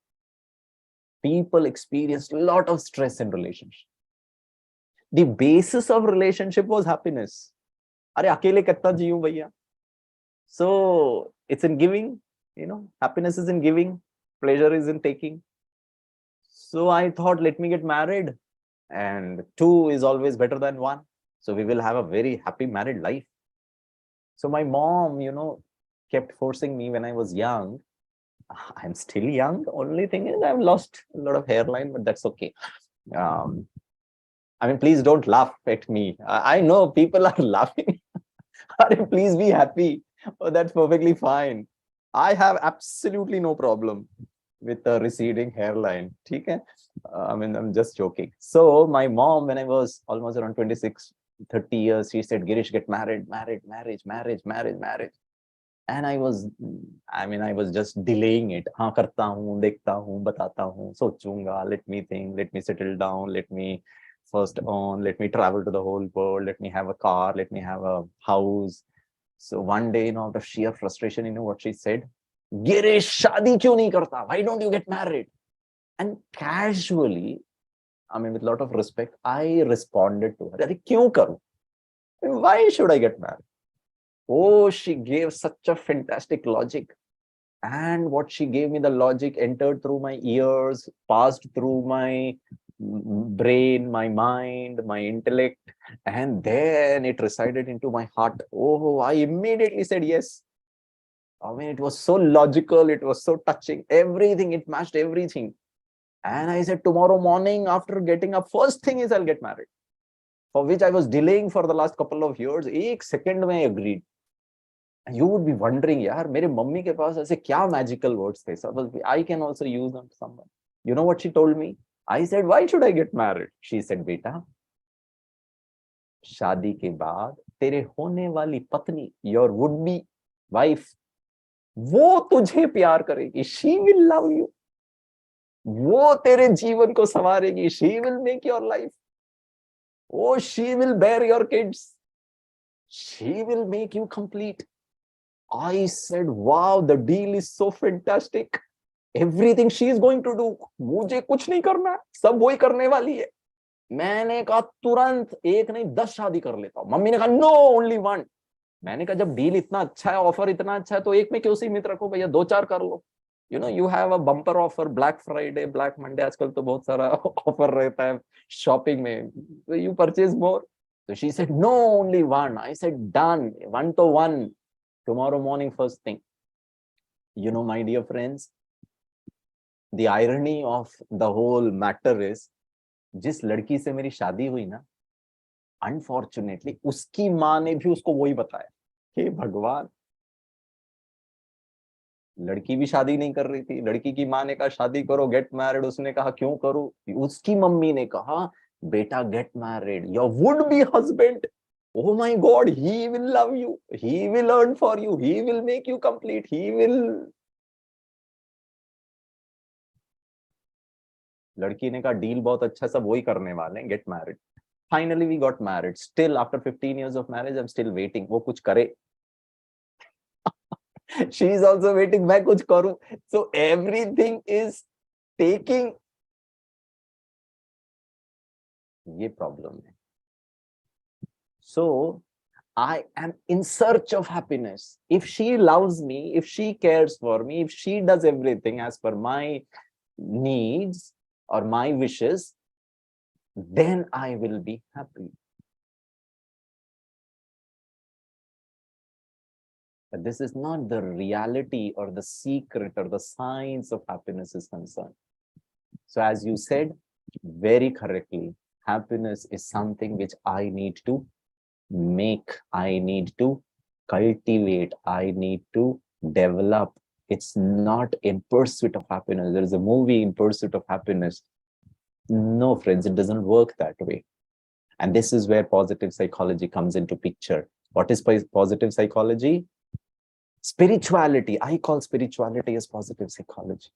people experience a lot of stress in relationship. The basis of relationship was happiness. Are akele kitta jiyu bhaiya. So, it's in giving. Happiness is in giving, pleasure is in taking. So I thought, let me get married, and 2 is always better than 1. So we will have a very happy married life. So my mom, kept forcing me when I was young. I'm still young. Only thing is I've lost a lot of hairline, but that's okay. I mean, please don't laugh at me. I know people are laughing. Please be happy. Oh, that's perfectly fine. I have absolutely no problem with a receding hairline. Okay? I mean, I'm just joking. So my mom, when I was almost around 26, 30 years, she said, Girish, get married, marriage. And I was just delaying it. हाँ करता हूँ, देखता हूँ, बताता हूँ, सोचूंगा, let me think, let me settle down, let me let me travel to the whole world, let me have a car, let me have a house. So one day, out of sheer frustration, what she said? Girish, शादी क्यों नहीं करता? Why don't you get married? And casually, I mean, with a lot of respect, I responded to her, अरे क्यों करूं? Why should I get married? Oh, she gave such a fantastic logic. And what she gave me, the logic entered through my ears, passed through my brain, my mind, my intellect, and then it resided into my heart. Oh, I immediately said yes. I mean, it was so logical, it was so touching, everything, it matched everything. And I said, tomorrow morning, after getting up, first thing is I'll get married, for which I was delaying for the last couple of years. Ek second mein I agreed. And you would be wondering, yaar, mere mummy ke paas aise kya magical words the? So I can also use them to someone. You know what she told me? I said, why should I get married? She said, beta, शादी के बाद तेरे होने वाली पत्नी, your would be wife, वो तुझे प्यार करेगी. She will love you. वो तेरे जीवन को संवारेगी. She will make your life. Oh, she will bear your kids. She will make you complete. I said, wow, the deal is so fantastic. Everything she is going to do. मुझे कुछ नहीं करना है, सब वही करने वाली है. मैंने कहा तुरंत एक नहीं 10 शादी कर लेता हूं. मम्मी ने कहा नो, ओनली वन. मैंने कहा जब डील इतना अच्छा है, ऑफर इतना अच्छा है, तो एक में क्यों सीमित रखो भैया, 2-4 कर लो. You have a bumper offer, Black Friday, Black Monday, आजकल तो बहुत सारा ऑफर रहता है शॉपिंग में. So you purchase more. So she said no, only one. I said done, 1-to-1. Tomorrow morning first thing. My dear friends, the irony of the whole matter is, जिस लड़की से मेरी शादी हुई ना, अनफॉर्चुनेटली उसकी माँ ने भी उसको वही बताया. हे भगवान, लड़की भी शादी नहीं कर रही थी. लड़की की माँ ने कहा शादी करो, गेट मैरिड. उसने कहा क्यों करूं? उसकी मम्मी ने कहा बेटा get married, your would be husband, oh my god, he will love you, he will earn for you, he will make you complete, he will. लड़की ने कहा डील बहुत अच्छा, सब वही करने वाले हैं, get married. Finally we got married. Still after 15 years of marriage, I'm still waiting. वो कुछ करे. She is also waiting, मैं कुछ करूं. So everything is taking. ये प्रॉब्लम है. So I am in search of happiness. If she loves me, if she cares for me, if she does everything as per my needs or my wishes, then I will be happy. But this is not the reality or the secret or the science of happiness is concerned. So as you said very correctly, happiness is something which I need to make, I need to cultivate, I need to develop. It's not in pursuit of happiness. There is a movie, In Pursuit of Happiness. No, friends, it doesn't work that way. And this is where positive psychology comes into picture. What is positive psychology? Spirituality. I call spirituality as positive psychology.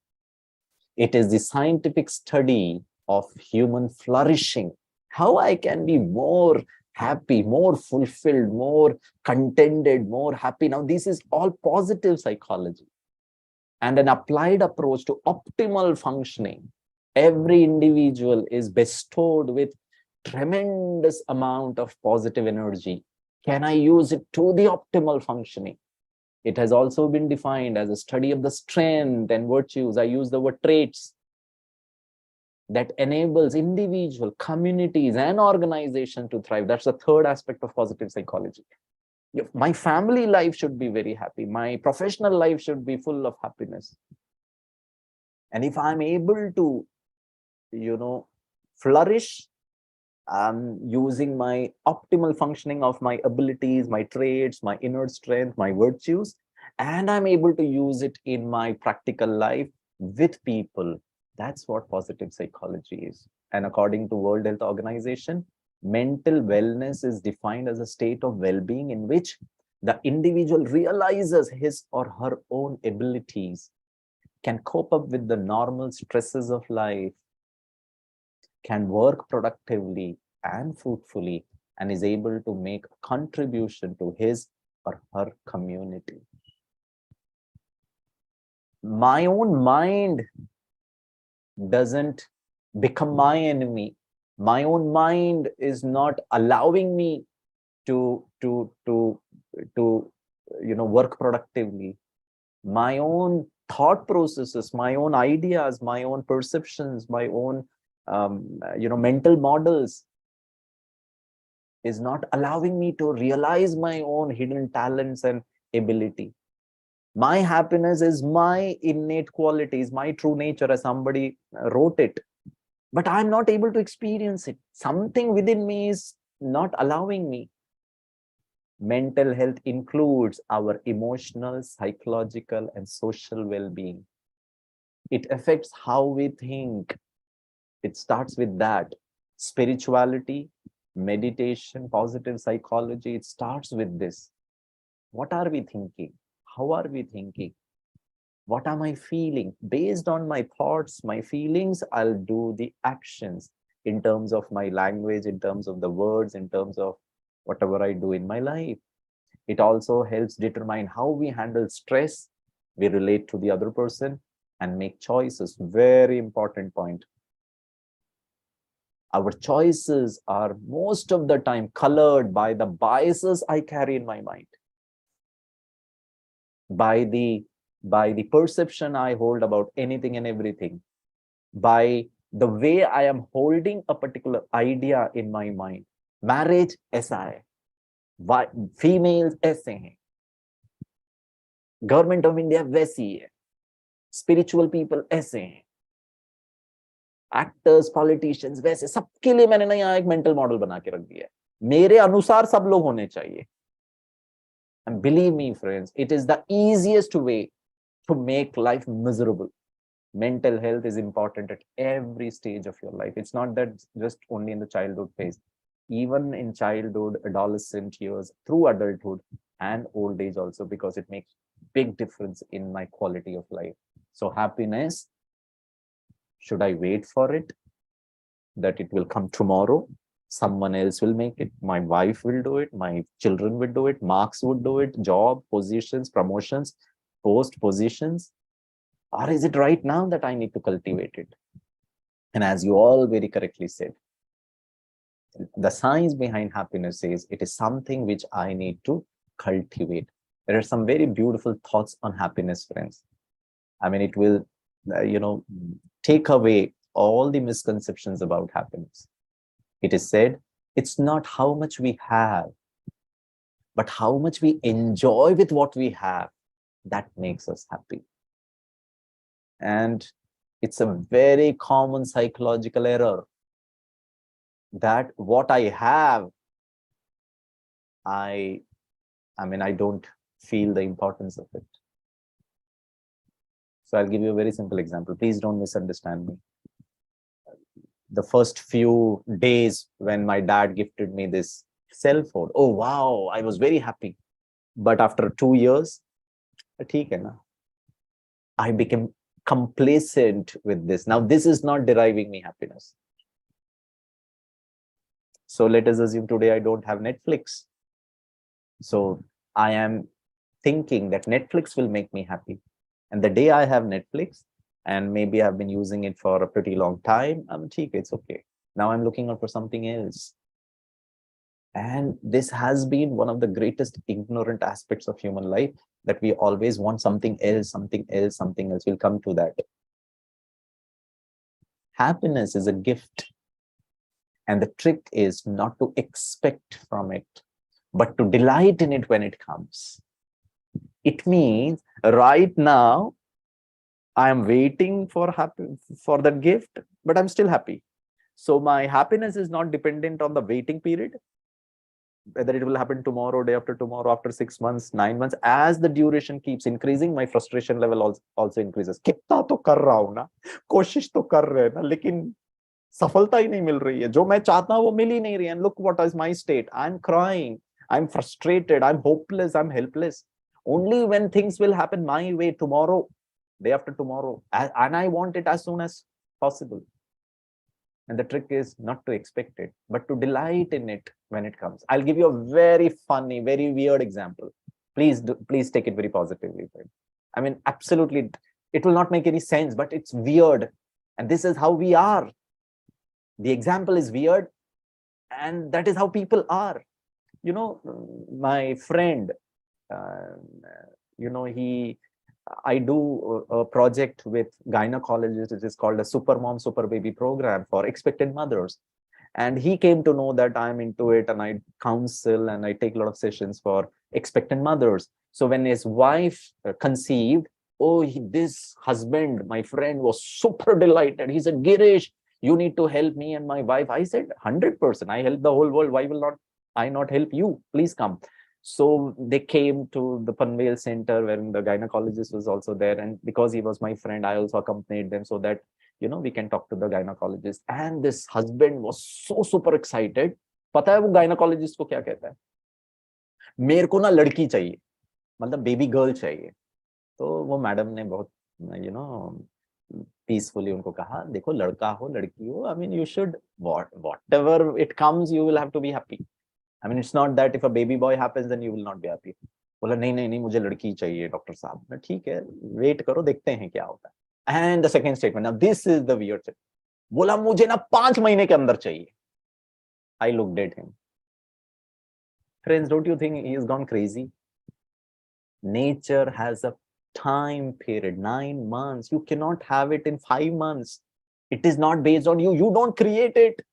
It is the scientific study of human flourishing. How I can be more happy, more fulfilled, more contented, more happy. Now, this is all positive psychology and an applied approach to optimal functioning. Every individual is bestowed with tremendous amount of positive energy. Can I use it to the optimal functioning? It has also been defined as a study of the strength and virtues. I use the word traits that enables individual, communities, and organization to thrive. That's the third aspect of positive psychology. My family life should be very happy. My professional life should be full of happiness. And if I'm able to, flourish, using my optimal functioning of my abilities, my traits, my inner strength, my virtues, and I'm able to use it in my practical life with people. That's what positive psychology is. And according to World Health Organization, mental wellness is defined as a state of well-being in which the individual realizes his or her own abilities, can cope up with the normal stresses of life, can work productively and fruitfully, and is able to make a contribution to his or her community. My own mind doesn't become my enemy. My own mind is not allowing me to work productively. My own thought processes, my own ideas, my own perceptions, my own mental models is not allowing me to realize my own hidden talents and ability. My happiness is my innate qualities, my true nature, as somebody wrote it, but I'm not able to experience it. Something within me is not allowing me. Mental health includes our emotional, psychological, and social well-being. It affects how we think. It starts with that. Spirituality, meditation, positive psychology, it starts with this. What are we thinking? How are we thinking? What am I feeling? Based on my thoughts, my feelings, I'll do the actions in terms of my language, in terms of the words, in terms of whatever I do in my life. It also helps determine how we handle stress, we relate to the other person, and make choices. Very important point. Our choices are most of the time colored by the biases I carry in my mind, by the perception I hold about anything and everything, by the way I am holding a particular idea in my mind. Marriage ऐसा है, females ऐसे हैं, government of India वैसी है, spiritual people ऐसे हैं, actors, politicians वैसे. सबके लिए मैंने ना यहाँ एक मेंटल मॉडल बना के रख दिया है. मेरे अनुसार सब लोग होने चाहिए. And believe me, friends, it is the easiest way to make life miserable. Mental health is important at every stage of your life. It's not that just only in the childhood phase. Even in childhood, adolescent years, through adulthood and old age also, because it makes big difference in my quality of life. So happiness, should I wait for it, that it will come tomorrow? Someone else will make it. My wife will do it. My children will do it. Marks would do it. Job, positions, promotions, post positions. Or is it right now that I need to cultivate it? And as you all very correctly said, the science behind happiness says it is something which I need to cultivate. There are some very beautiful thoughts on happiness, friends. I mean, it will, take away all the misconceptions about happiness. It is said, it's not how much we have, but how much we enjoy with what we have that makes us happy. And it's a very common psychological error that what I have, I don't feel the importance of it. So I'll give you a very simple example. Please don't misunderstand me. The first few days when my dad gifted me this cell phone, oh wow, I was very happy. But after 2 years, theek hai na, I became complacent with this. Now this is not deriving me happiness. So let us assume today I don't have Netflix. So I am thinking that Netflix will make me happy. And the day I have Netflix, and maybe I've been using it for a pretty long time, it's okay. Now I'm looking out for something else. And this has been one of the greatest ignorant aspects of human life, that we always want something else, something else, something else. We'll come to that. Happiness is a gift. And the trick is not to expect from it, but to delight in it when it comes. It means right now, I am waiting for that gift, but I'm still happy. So my happiness is not dependent on the waiting period, whether it will happen tomorrow, day after tomorrow, after 6 months, 9 months. As the duration keeps increasing, my frustration level also increases. कितना तो कर रहा हूं ना, कोशिश तो कर रहे हैं ना, लेकिन सफलता ही नहीं मिल रही है, जो मैं चाहता हूं वो मिल ही नहीं रही है. And look what is my state. I'm crying, I'm frustrated, I'm hopeless, I'm helpless. Only when things will happen my way tomorrow, day after tomorrow, and I want it as soon as possible. And the trick is not to expect it, but to delight in it when it comes. I'll give you a very funny, very weird example. Please take it very positively. I mean, absolutely, it will not make any sense, but it's weird. And this is how we are. The example is weird, and that is how people are. You know, my friend, I do a project with gynecologists. It is called a Super Mom, Super Baby program for expectant mothers. And he came to know that I'm into it, and I counsel and I take a lot of sessions for expectant mothers. So when his wife conceived, this husband, my friend, was super delighted. He said, Girish, you need to help me and my wife. I said, 100%. I help the whole world. Why will not I not help you? Please come. So they came to the Panvel Center, where the gynecologist was also there. And because he was my friend, I also accompanied them so that, we can talk to the gynecologist. And this husband was so super excited. पता है वो gynecologist को क्या कहता है? मेरे को ना लड़की चाहिए, मतलब बेबी गर्ल चाहिए. तो वो मैडम ने बहुत, पीसफुली उनको कहा, देखो लड़का हो लड़की हो, I mean, you should, whatever it comes, you will have to be happy. I mean, it's not that if a baby boy happens, then you will not be happy. बोला नहीं, मुझे लड़की चाहिए डॉक्टर साहब. ठीक है, वेट करो, देखते हैं क्या होता है. And the second statement, now this is the weird thing. बोला मुझे ना 5 महीने के अंदर चाहिए. I looked at him. Friends, don't you think he has gone crazy? Nature has a time period, 9 months. You cannot have it in 5 months. It is not based on you. You don't create it.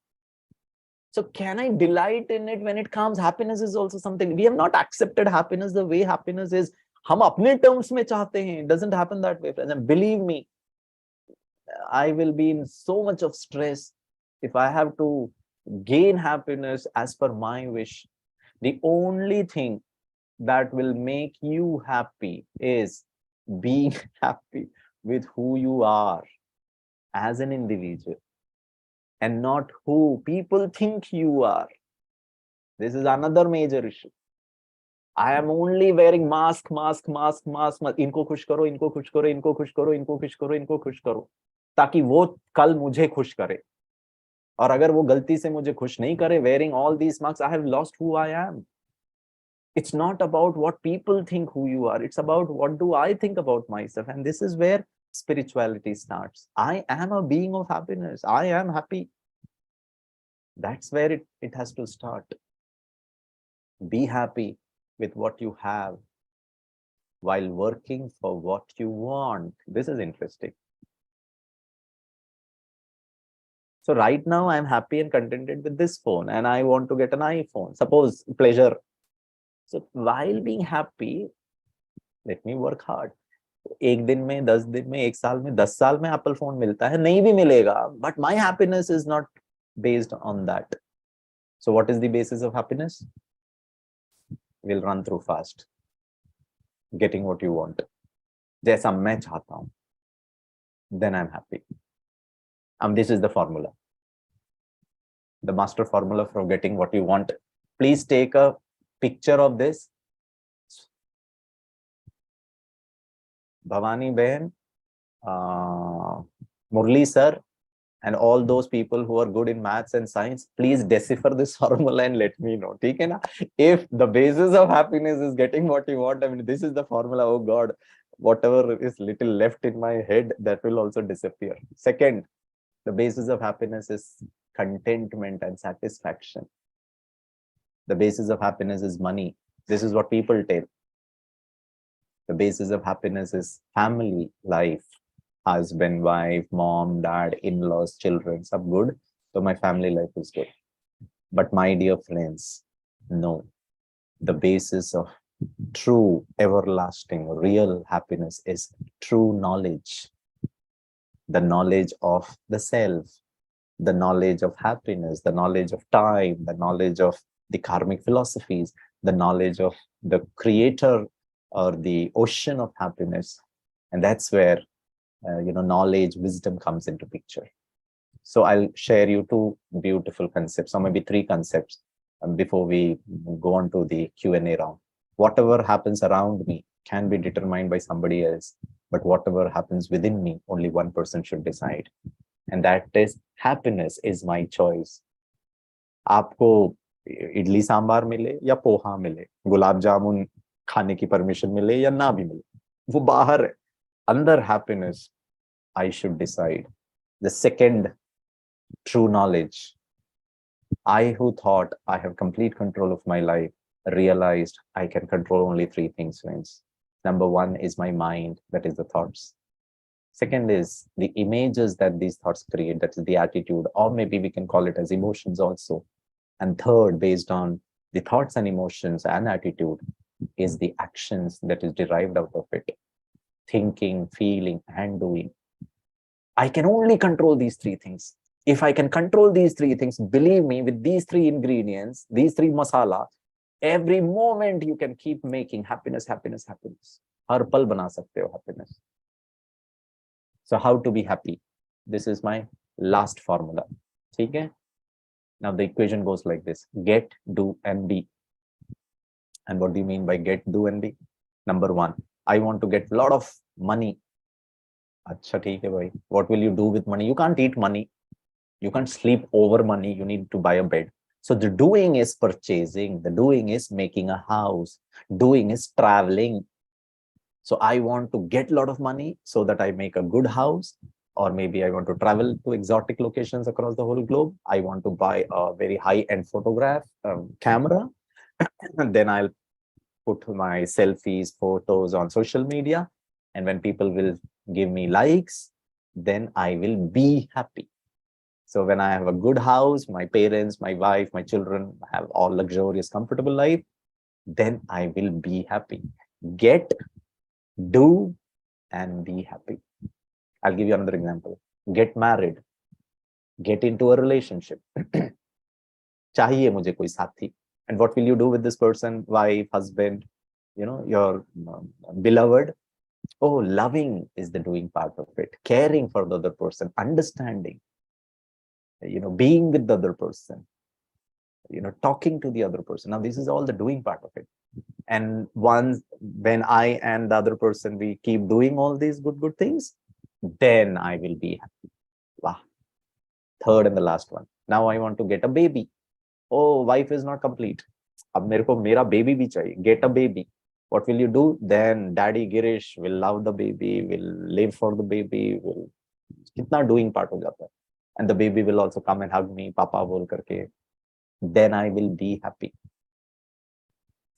So can I delight in it when it comes? Happiness is also something. We have not accepted happiness the way happiness is. हम अपने terms में चाहते हैं. It doesn't happen that way. And believe me, I will be in so much of stress if I have to gain happiness as per my wish. The only thing that will make you happy is being happy with who you are as an individual, and not who people think you are. This is another major issue. I am only wearing mask. इनको खुश करो, इनको खुश करो, इनको खुश करो, इनको खुश करो, इनको खुश करो, ताकि वो कल मुझे खुश करे. और अगर वो गलती से मुझे खुश नहीं करे, wearing all these masks, I have lost who I am. It's not about what people think who you are. It's about what do I think about myself. And this is where spirituality starts. I am a being of happiness. I am happy. That's where it has to start. Be happy with what you have while working for what you want. This is interesting. So right now I'm happy and contented with this phone, and I want to get an iPhone. Suppose pleasure. So while being happy, let me work hard. एक दिन में, 10 दिन में, 1 साल में, 10 साल में Apple phone मिलता है, नहीं भी मिलेगा. But my happiness is not based on that. So what is the basis of happiness? We'll run through fast. Getting what you want. जैसा मैं चाहता हूं, then I'm happy. This is the formula. The master formula for getting what you want. Please take a picture of this. Bhavani Behan, Murli sir, and all those people who are good in maths and science, please decipher this formula and let me know. Okay, na? If the basis of happiness is getting what you want, I mean, this is the formula. Oh God, whatever is little left in my head, that will also disappear. Second, the basis of happiness is contentment and satisfaction. The basis of happiness is money. This is what people tell. The basis of happiness is family life. Husband, wife, mom, dad, in-laws, children, सब good. So my family life is good. But my dear friends, no. The basis of true, everlasting, real happiness is true knowledge. the knowledge of the self, the knowledge of happiness, the knowledge of time, the knowledge of the karmic philosophies, the knowledge of the creator or the ocean of happiness. And that's where, knowledge, wisdom comes into picture. So I'll share you two beautiful concepts, or maybe three concepts, before we go on to the Q&A round. Whatever happens around me can be determined by somebody else, but whatever happens within me, only one person should decide. And that is, happiness is my choice. आपको इडली सांबार मिले या पोहा मिले, गुलाब जामुन खाने की permission मिले या ना भी मिले, वो बाहर है. अंदर happiness, I should decide. The second, true knowledge. I, who thought I have complete control of my life, realized I can control only three things, friends. Number one is my mind, that is the thoughts. Second is the images that these thoughts create, that is the attitude, or maybe we can call it as emotions also. And third, based on the thoughts and emotions and attitude, is the actions that is derived out of it. Thinking, feeling, and doing. I can only control these three things. If I can control these three things, believe me, with these three ingredients, these three masala, every moment you can keep making happiness, happiness, happiness. Har pal bana sakte ho happiness. So how to be happy? This is my last formula. Okay? Now the equation goes like this: get, do, and be. And what do you mean by get, do, and be? Number one, I want to get a lot of money. Achha, theek hai bhai. What will you do with money? You can't eat money. You can't sleep over money. You need to buy a bed. So the doing is purchasing. The doing is making a house. Doing is traveling. So I want to get a lot of money so that I make a good house, or maybe I want to travel to exotic locations across the whole globe. I want to buy a very high-end photograph camera. And then I'll put my selfies, photos on social media. And when people will give me likes, then I will be happy. So when I have a good house, my parents, my wife, my children have all luxurious, comfortable life, then I will be happy. Get, do, and be happy. I'll give you another example. Get married. Get into a relationship. Chahiye mujhe koi sathi. And what will you do with this person? Wife, husband, your beloved. Oh, loving is the doing part of it. Caring for the other person, understanding, being with the other person, talking to the other person. Now, this is all the doing part of it. And when I and the other person, we keep doing all these good things, then I will be happy. Wow. Third and the last one. Now I want to get a baby. Oh, wife is not complete. Ab mereko mera baby bhi chahiye. Get a baby. What will you do? Then Daddy Girish will love the baby, will live for the baby, will kitna doing part ho jata hai. And the baby will also come and hug me, Papa bol karke. Then I will be happy.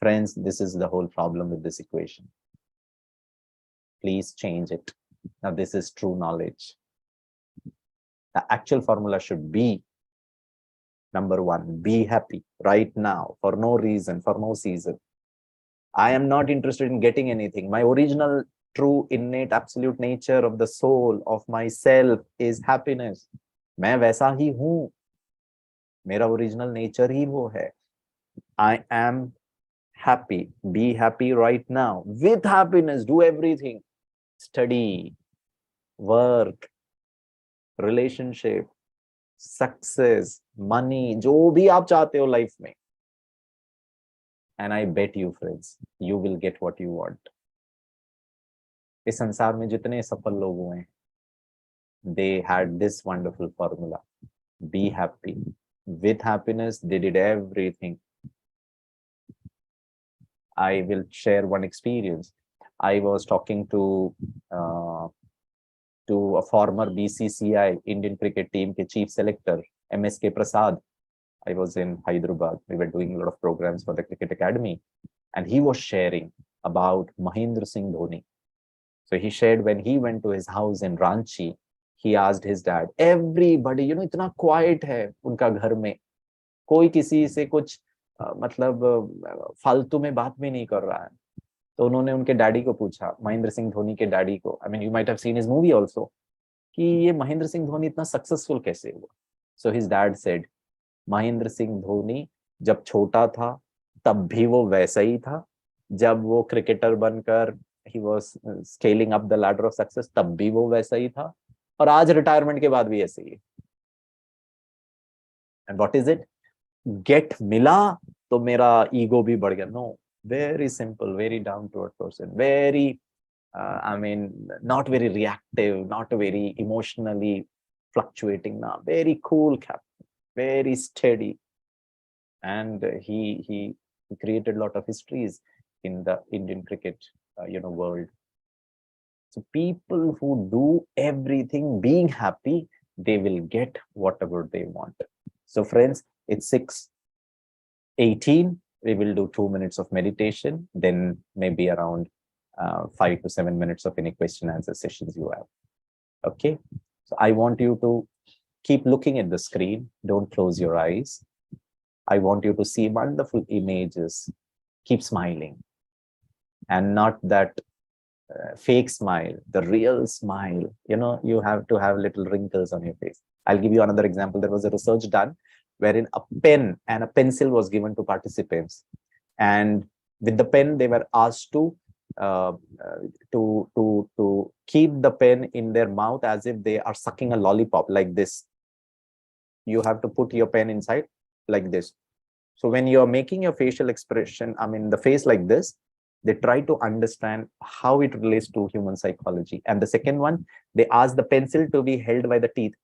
Friends, this is the whole problem with this equation. Please change it. Now, this is true knowledge. The actual formula should be, number one, be happy right now, for no reason, for no season. I am not interested in getting anything. My original, true, innate, absolute nature of the soul, of myself is happiness. मैं वैसा ही हूँ. मेरा original nature ही वो है. I am happy. Be happy right now. With happiness, do everything. Study, work, relationship, success, money, जो भी आप चाहते हो लाइफ में. And I bet you, friends, you will get what you want. इस संसार में जितने सफल लोग हुए हैं, they had this wonderful formula. Be happy. With happiness, they did everything. I will share one experience. I was talking to a former BCCI Indian cricket team ke chief selector, MSK Prasad. I was in Hyderabad. We were doing a lot of programs for the Cricket Academy. And he was sharing about Mahendra Singh Dhoni. So he shared when he went to his house in Ranchi, he asked his dad, everybody, itna quiet hai unka ghar mein. Koi kisi se kuch मतलब फालतू में बात भी नहीं कर रहा है. तो उन्होंने उनके डैडी को पूछा, महेंद्र सिंह धोनी के डैडी को. I mean, you might have seen his movie also. कि ये महेंद्र सिंह धोनी इतना सक्सेसफुल कैसे हुआ. So his dad said, Mahendra Singh Dhoni जब छोटा था तब भी वो वैसा ही था, जब वो क्रिकेटर बनकर he was scaling up the ladder of success तब भी वो वैसा ही था, और आज रिटायरमेंट के बाद भी ऐसे ही है. And what is it? Get मिला तो मेरा ईगो भी बढ़ गया. No, very simple, very down to earth person, very I mean, not very reactive, not very emotionally fluctuating now, very cool captain, very steady. And he created a lot of histories in the Indian cricket world. So people who do everything being happy, they will get whatever they want. So friends, it's 6:18. We will do 2 minutes of meditation, then maybe around 5 to 7 minutes of any question answer sessions you have. Okay, so I want you to keep looking at the screen. Don't close your eyes. I want you to see wonderful images. Keep smiling, and not that fake smile, the real smile. You have to have little wrinkles on your face. I'll give you another example. There was a research done wherein a pen and a pencil was given to participants, and with the pen they were asked to keep the pen in their mouth as if they are sucking a lollipop, like this. You have to put your pen inside like this. So when you're making your facial expression, I mean the face like this, they try to understand how it relates to human psychology. And the second one, they ask the pencil to be held by the teeth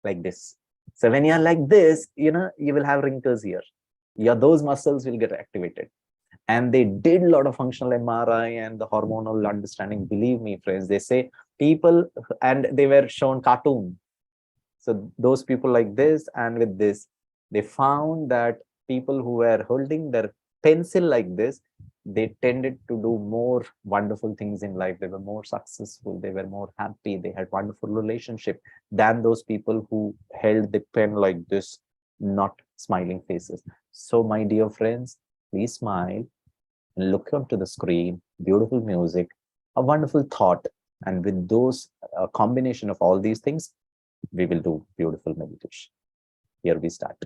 like this. So when you're like this, you will have wrinkles here. Those muscles will get activated. And they did a lot of functional MRI and the hormonal understanding. Believe me, friends, they say people, and they were shown cartoon. So those people like this and with this, they found that people who were holding their pencil like this, they tended to do more wonderful things in life. They were more successful. They were more happy. They had wonderful relationship than those people who held the pen like this, not smiling faces. So my dear friends, please smile and look up to the screen, beautiful music, a wonderful thought. And with those combination of all these things, we will do beautiful meditation. Here we start.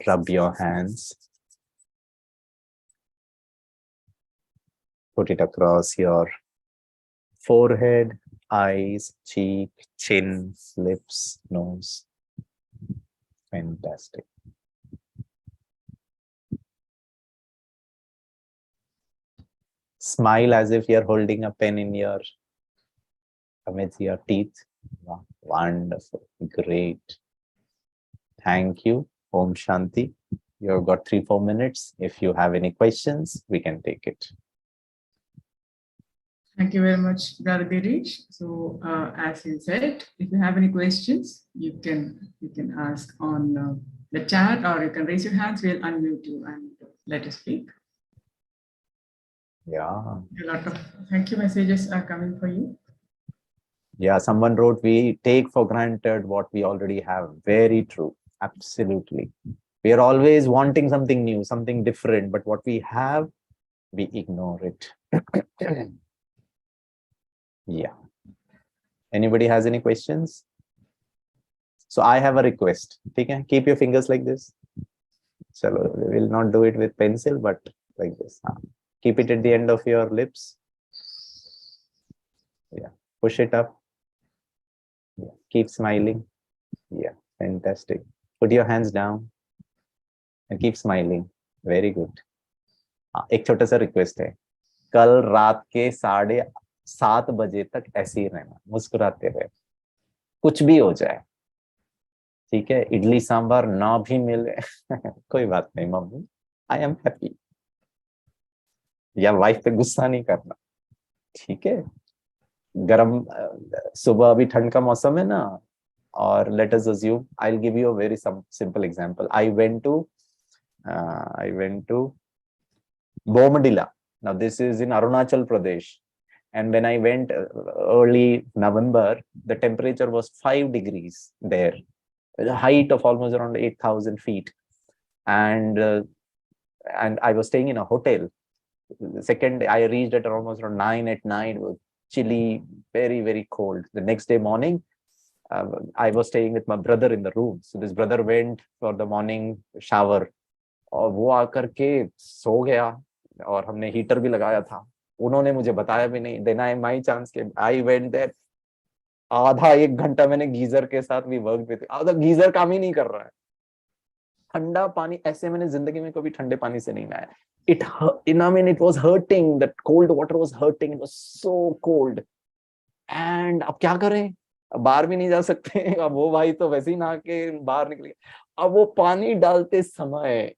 rub your hands. Put it across your forehead, eyes, cheek, chin, lips, nose. Fantastic. Smile as if you're holding a pen in your amidst your teeth. Wow. Wonderful. Great. Thank you. Om Shanti. You've got 3-4 minutes. If you have any questions, we can take it. Thank you very much, Brother Girish. So, as you said, if you have any questions, you can ask on the chat, or you can raise your hands. We'll unmute you and let you speak. Yeah. A lot of thank you messages are coming for you. Yeah, someone wrote, we take for granted what we already have. Very true. Absolutely. We are always wanting something new, something different, but what we have, we ignore it. Yeah. Anybody has any questions? So I have a request. Okay? Keep your fingers like this. So we will not do it with pencil, but like this. Keep it at the end of your lips. Yeah. Push it up. Yeah. Keep smiling. Yeah. Fantastic. Put your hands down and keep smiling. Very good. एक छोटा सा request है, कल रात के 7:30 बजे तक ऐसे ही रहना, मुस्कुराते रहे, कुछ भी हो जाए, ठीक है? इडली सांभर ना भी मिले कोई बात नहीं मम्मी, आई एम हैप्पी। या वाइफ पे गुस्सा नहीं करना, ठीक है? गरम सुबह, अभी ठंड का मौसम है ना, और let us assume, I will give you a very simple example. I went to Bomadilla. Now this is in Arunachal Pradesh, and when I went early November, the temperature was 5 degrees there, with a height of almost around 8,000 feet, and I was staying in a hotel. The second day I reached at almost around 9 at night. It was chilly, very, very cold. The next day morning, I was staying with my brother in the room. So this brother went for the morning shower, और वो आकर के सो गया, और हमने heater भी लगाया था, उन्होंने मुझे बताया भी नहीं। देन आई माई चांस के आई वेंट देयर, आधा 1 घंटा मैंने गीजर के साथ भी वर्क पे थे, आधा गीजर काम ही नहीं कर रहा है, ठंडा पानी, ऐसे मैंने जिंदगी में कभी ठंडे पानी से नहीं नहाया। It was hurting, that cold water was hurting, it was so cold, and अब क्या करें, अब बाहर भी नहीं जा सकते। अब वो भाई तो वैसे ही नहा के बाहर निकल गया। अब वो पानी डालते समय,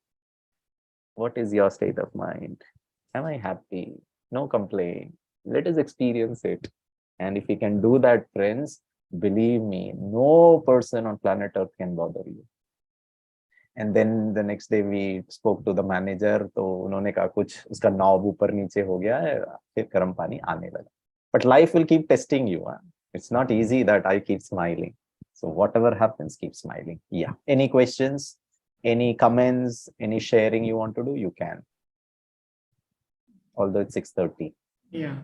what is your state of mind? Am I happy? No complaint. Let us experience it. And if we can do that, friends, believe me, no person on planet Earth can bother you. And then the next day we spoke to the manager, तो उन्होंने कहा कुछ उसका knob ऊपर नीचे हो गया है, फिर गर्म पानी आने लगा. But life will keep testing you. It's not easy that I keep smiling. So whatever happens, keep smiling. Yeah. Any questions? Any comments? Any sharing you want to do? You can. Although it's 6:30. Yeah.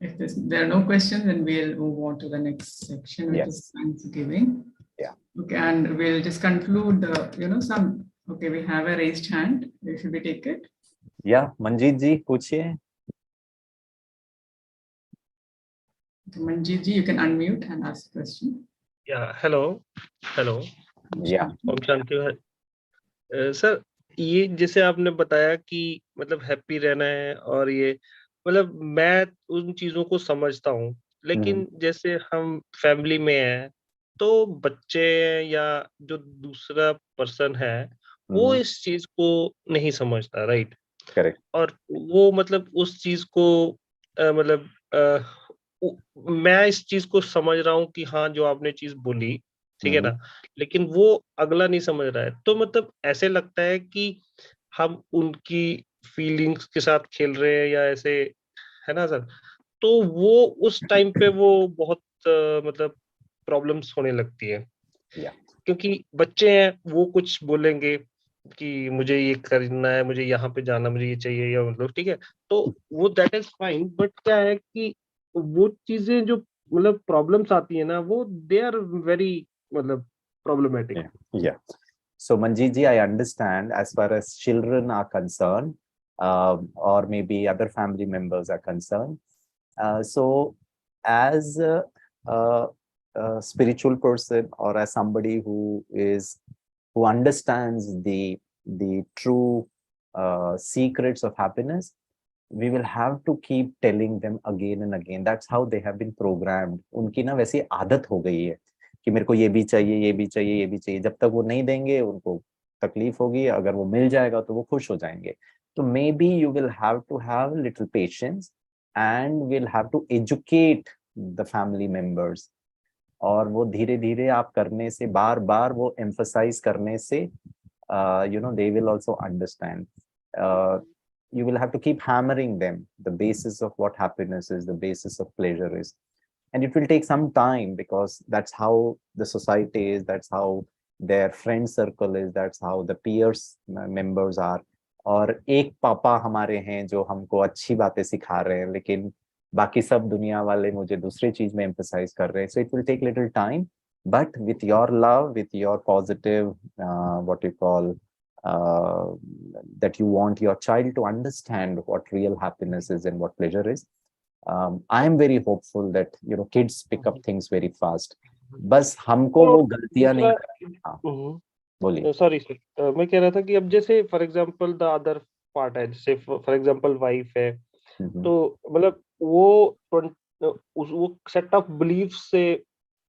If there are no questions, then we'll move on to the next section, which is Thanksgiving. Yeah. Okay, and we'll just conclude, okay, we have a raised hand. Should we take it? Yeah, Manjeet ji, पूछिए. Manjeet ji, you can unmute and ask a question. Yeah, hello. Yeah. Om Shanti. Sir, ये जैसे आपने बताया कि मतलब happy रहना है, और ये मतलब मैं उन चीजों को समझता हूँ, लेकिन जैसे हम फैमिली में हैं, तो बच्चे या जो दूसरा पर्सन है, वो इस चीज को नहीं समझता, राइट? Correct. और वो मतलब उस चीज को मैं इस चीज को समझ रहा हूँ कि हाँ, जो आपने चीज बोली, ठीक है ना, लेकिन वो अगला नहीं समझ रहा है। तो मतलब ऐसे लगता है कि हम उनकी फीलिंग्स के साथ खेल रहे हैं या ऐसे, है ना सर? तो वो उस टाइम पे वो बहुत मतलब प्रॉब्लम्स होने लगती है। क्योंकि बच्चे हैं, वो कुछ बोलेंगे कि मुझे ये करना है, मुझे यहाँ पे जाना, मुझे ये चाहिए, या मतलब ठीक है, तो वो दैट इज फाइन। बट क्या है कि वो चीजें जो मतलब प्रॉब्लम्स आती है ना, वो दे आर वेरी मतलब problematic. Yeah. So Manjeet ji, I understand as far as children are concerned, or maybe other family members are concerned. So as a spiritual person, or as somebody who understands the true secrets of happiness, we will have to keep telling them again and again. That's how they have been programmed. उनकी ना वैसी आदत हो गई है कि मेरे को ये भी चाहिए, ये भी चाहिए, ये भी चाहिए. जब तक वो नहीं देंगे उनको तकलीफ होगी, अगर वो मिल जाएगा तो वो खुश हो जाएंगे. तो maybe you will have to have little patience and will have to educate the family members. और वो धीरे धीरे आप करने से, बार बार वो emphasize करने से, they will also understand. You will have to keep hammering them the basis of what happiness is, the basis of pleasure is. And it will take some time, because that's how the society is, that's how their friend circle is, that's how the peers members are. और एक पापा हमारे हैं जो हमको अच्छी बातें सिखा रहे हैं, लेकिन बाकी सब दुनिया वाले मुझे दूसरी चीज में emphasize कर रहे हैं. So it will take little time, but with your love, with your positive, what you call, that you want your child to understand what real happiness is and what pleasure is. I am very hopeful that kids pick up things very fast. बस हमको वो गलतियां नहीं करनी. हाँ, बोलिए. Sorry sir, मैं कह रहा था कि अब जैसे for example the other part है, जैसे फॉर एग्जांपल वाइफ है, तो मतलब वो सेट ऑफ बिलीफ से,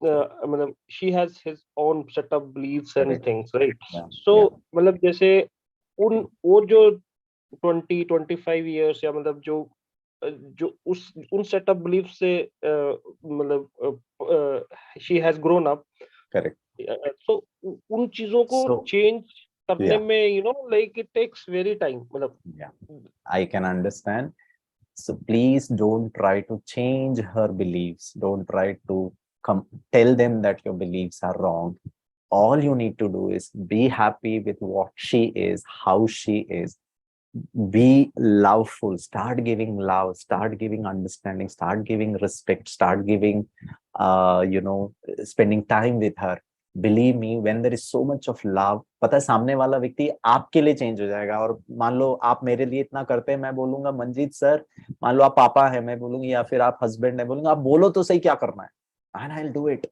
मतलब she has his own set of beliefs and things, right? So मतलब जैसे वो जो 20-25 इयर्स, या मतलब जो उन सेट ऑफ बिलीफ से मतलब she has grown up, correct. So उन चीजों को चेंज करने में like it takes very time, मतलब. I can understand. So please don't try to change her beliefs. Don't try to tell them that your beliefs are wrong. All you need to do is be happy with what she is, how she is. Be loveful. Start giving love. Start giving understanding. Start giving respect. Start giving, spending time with her. Believe me, when there is so much of love, पता है सामने वाला व्यक्ति आपके लिए change हो जाएगा. और मान लो आप मेरे लिए इतना करते हैं, मैं बोलूंगा मंजीत सर, मान लो आप पापा है, मैं बोलूंगी, या फिर आप हस्बैंड है, बोलूंगा आप बोलो तो सही क्या करना है, and I'll do it.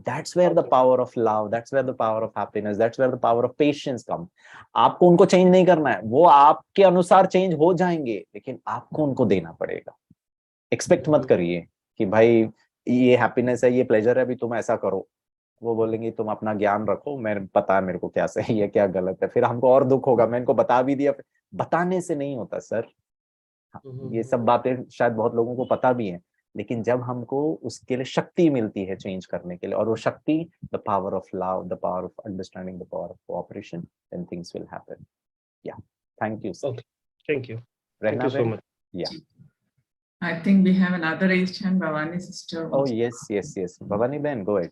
That's where the power of love, that's where the power of happiness, that's where the power of patience come. आपको उनको चेंज नहीं करना है, वो आपके अनुसार चेंज हो जाएंगे, लेकिन आपको उनको देना पड़ेगा. एक्सपेक्ट मत करिए कि भाई ये हैप्पीनेस है, ये प्लेजर है, अभी तुम ऐसा करो. वो बोलेंगे तुम अपना ज्ञान रखो, मैं पता है मेरे को क्या सही है क्या गलत है. फिर हमको और दुख होगा, मैं इनको बता भी दिया. बताने से नहीं होता सर. ये सब बातें शायद बहुत लोगों को पता भी है, लेकिन जब हमको उसके लिए शक्ति मिलती है चेंज करने के लिए, और वो शक्ति, the power of love, the power of understanding, the power of cooperation, then things will happen. Yeah, thank you sir. Thank you. Thank you so much. Yeah. I think we have another raised hand, Bhavani sister. Oh yes. Bhavani Ben, go ahead.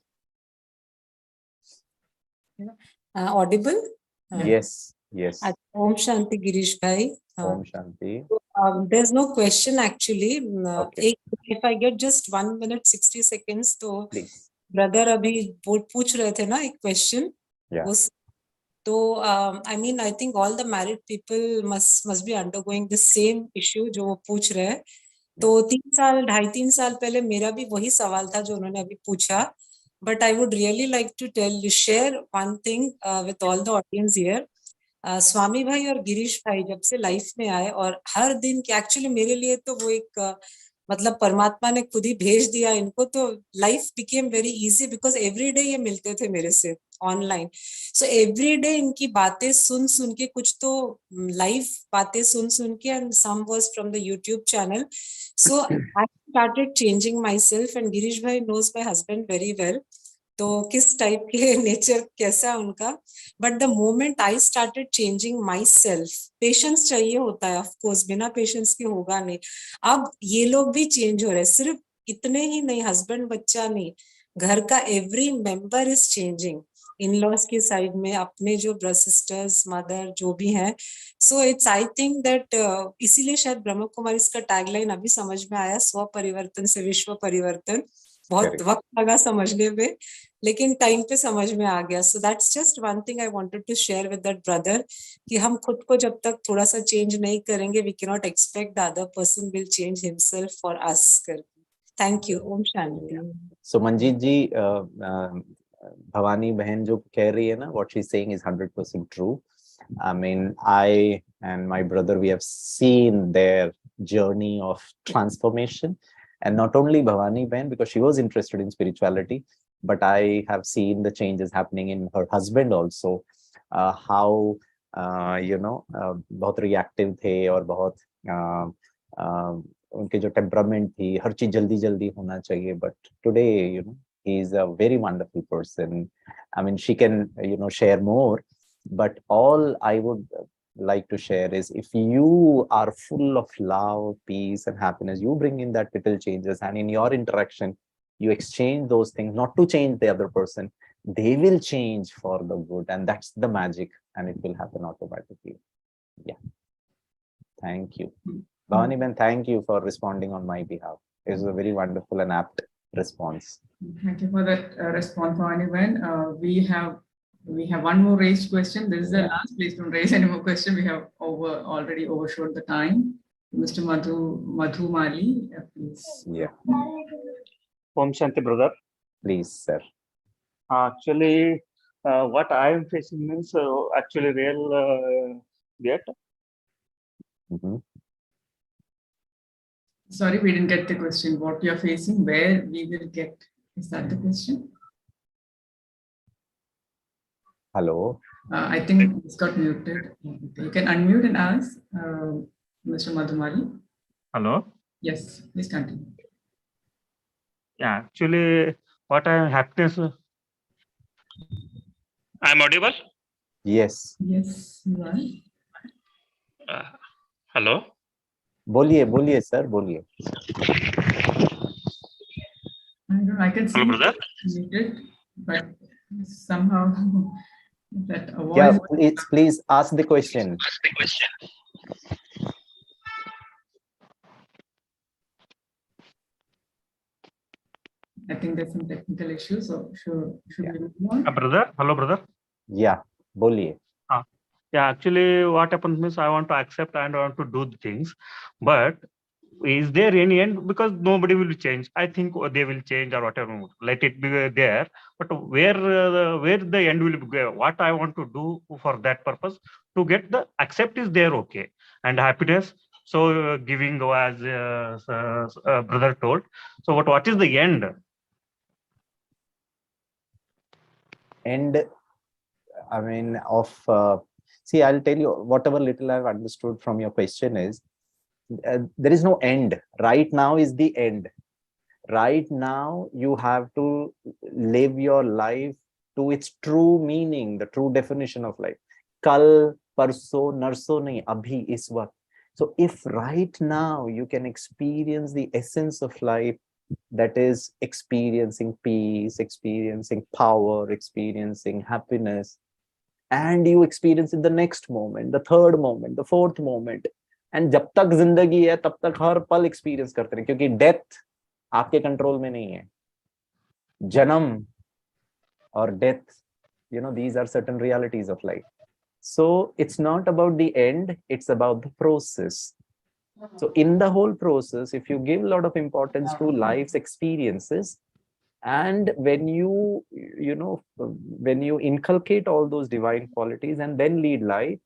Audible? Yes. Om Shanti Girish bhai. Om Shanti. There's no question actually. Okay. If I get just 1 minute 60 seconds, तो Please. brother अभी पूछ रहे थे ना एक question. Yeah. तो I mean I think all the married people must be undergoing the same issue जो वो पूछ रहे हैं. तो 2.5 साल पहले मेरा भी वही सवाल था जो उन्होंने अभी पूछा. But I would really like to share one thing with all the audience here. स्वामी भाई और गिरीश भाई जब से लाइफ में आए, और हर दिन के एक्चुअली मेरे लिए तो वो एक मतलब परमात्मा ने खुद ही भेज दिया इनको, तो life became very easy because every day ये मिलते थे मेरे से ऑनलाइन. सो एवरी डे इनकी बातें सुन के, कुछ तो लाइव बातें सुन के, and some was from the YouTube channel. So I started changing myself, and Girish bhai knows my husband very well, तो किस टाइप के नेचर कैसा उनका. But the moment I started changing myself, patience चाहिए होता है ऑफकोर्स, बिना patience के होगा नहीं. अब ये लोग भी चेंज हो रहे हैं, सिर्फ इतने ही नहीं, हस्बैंड बच्चा नहीं, घर का every member is changing. In laws की साइड में अपने जो ब्रदर सिस्टर्स मदर जो भी हैं. So it's I think that इसीलिए शायद ब्रह्म कुमारी का टैगलाइन अभी समझ में आया, स्व परिवर्तन से विश्व परिवर्तन. बहुत वक्त लगा समझने में, लेकिन टाइम पे समझ में आ गया. So that's just one thing I wanted to share with that brother, कि हम खुद को जब तक थोड़ा सा चेंज नहीं करेंगे, we cannot expect the other person will change himself for us. Thank you. Om Shanti. So Manjeet ji, Bhavani बहन जो कह रही है ना, what she's saying is 100% true. I mean, I and my brother, we have seen their journey of transformation, and not only Bhavani Ben, because she was interested in spirituality, but I have seen the changes happening in her husband also. How बहुत reactive थे और बहुत उनके जो temperament थी, हर चीज जल्दी जल्दी होना चाहिए. But today, he is a very wonderful person. I mean, she can share more. But all I would like to share is, if you are full of love, peace, and happiness, you bring in that little changes, and in your interaction, you exchange those things, not to change the other person. They will change for the good, and that's the magic, and it will happen automatically. Yeah. Thank you. Bhavani Ben, thank you for responding on my behalf. It was a very wonderful and apt response. Thank you for that response, Bhavani Ben. We have one more raised question. This is the last. Please don't raise any more question. We have already overshot the time. Mr. Madhu Mali, please. Yeah. Om Shanti, brother. Please, sir. Actually, what I am facing means actually real get. Sorry, we didn't get the question. What you are facing, where we will get. Is that the question? Hello. I think it's got muted. You can unmute and ask, Mr. Madhumali. Hello. Yes, please continue. Yeah, actually, what I am happiness. I am audible. Yes. Yes, you are. Hello. बोलिए sir, बोलिए. I can see. Hello, brother. Muted, but somehow that voice. Yeah, please ask the question. I think there's some technical issues, so should we move on? Brother. Hello, brother. Yeah, बोलिए. Yeah, actually, what happens means I want to accept and I want to do the things, but is there any end? Because nobody will change. I think they will change or whatever. Let it be there. But where the end will be? What I want to do for that purpose to get the accept is there, okay, and happiness. So giving, as brother told. So what is the end? End. I mean, see, I'll tell you whatever little I've understood from your question is, there is no end. Right now is the end. Right now, you have to live your life to its true meaning, the true definition of life. Kal, parso, narso nahi, abhi, is what. So if right now you can experience the essence of life, that is experiencing peace, experiencing power, experiencing happiness, and you experience it the next moment, the third moment, the fourth moment, and जब तक जिंदगी है तब तक हर पल experience करते रहे, क्योंकि डेथ आपके कंट्रोल में नहीं है. जन्म और death, these are certain realities of life. So it's not about the end, it's about the process. So in the whole process, if you give a lot of importance to life's experiences, and when you inculcate all those divine qualities and then lead life,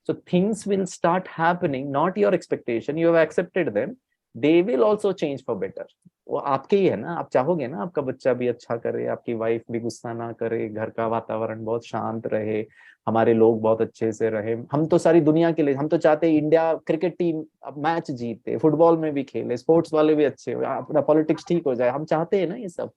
so things will start happening, not your expectation, you have accepted them, they will also change for better. वो आपके ही है ना, आप चाहोगे ना आपका बच्चा भी अच्छा करे, आपकी वाइफ भी गुस्सा ना करे, घर का वातावरण बहुत शांत रहे, हमारे लोग बहुत अच्छे से रहे. हम तो सारी दुनिया के लिए, हम तो चाहते हैं इंडिया क्रिकेट टीम मैच जीते, फुटबॉल में भी खेले, स्पोर्ट्स वाले भी अच्छे हो, अपना पॉलिटिक्स ठीक हो जाए, हम चाहते हैं ना ये सब.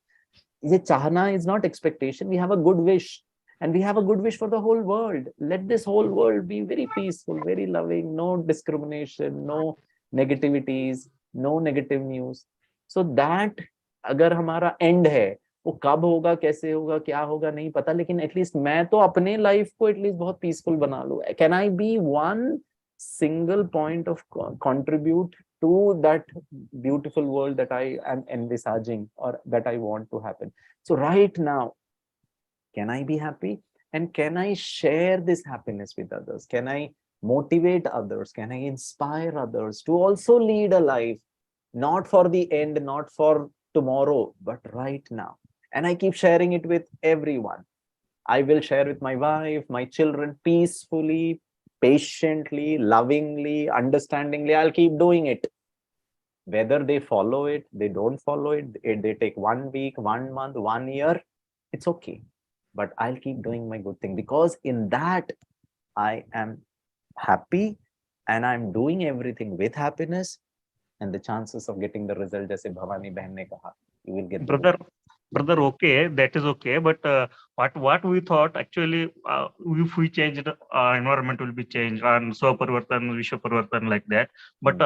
ये चाहना is not expectation. We have a good wish, and we have a good wish for the whole world. Let this whole world be very peaceful, very loving, no discrimination, no negativities, no negative news. So that अगर हमारा end है, वो कब होगा, कैसे होगा, क्या होगा नहीं पता, लेकिन एटलीस्ट मैं तो अपने लाइफ को एटलीस्ट बहुत पीसफुल बना लूं. Can I be one single point of contribute to that beautiful world that I am envisaging or that I want to happen. So right now, can I be happy? And can I share this happiness with others? Can I motivate others? Can I inspire others to also lead a life, not for the end, not for tomorrow, but right now? And I keep sharing it with everyone. I will share with my wife, my children, peacefully, patiently, lovingly, understandingly. I'll keep doing it. Whether they follow it, they don't follow it, they take 1 week, 1 month, 1 year, it's okay. But I'll keep doing my good thing, because in that I am happy and I'm doing everything with happiness, and the chances of getting the result, jaise Bhavani Behan ne kaha, you will get the result. Brother, okay, that is okay, but what we thought actually, if we change the environment will be changed, and Swaparvartan, Vishwa Parvartan, like that. But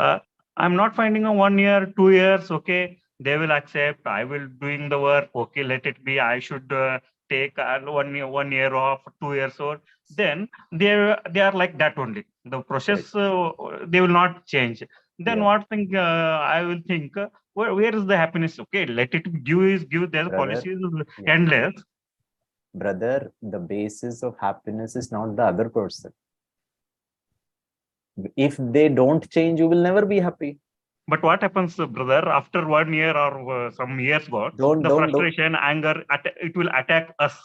I'm not finding a 1 year, 2 years. Okay, they will accept. I will doing the work. Okay, let it be. I should take 1 year off, 2 years old. Then they are like that only. The process they will not change. Then what thing I will think. Where is the happiness? Okay, let it give their policies endless. Brother, the basis of happiness is not the other person. If they don't change, you will never be happy. But what happens, brother, after 1 year or some years got, the frustration, anger, it will attack us.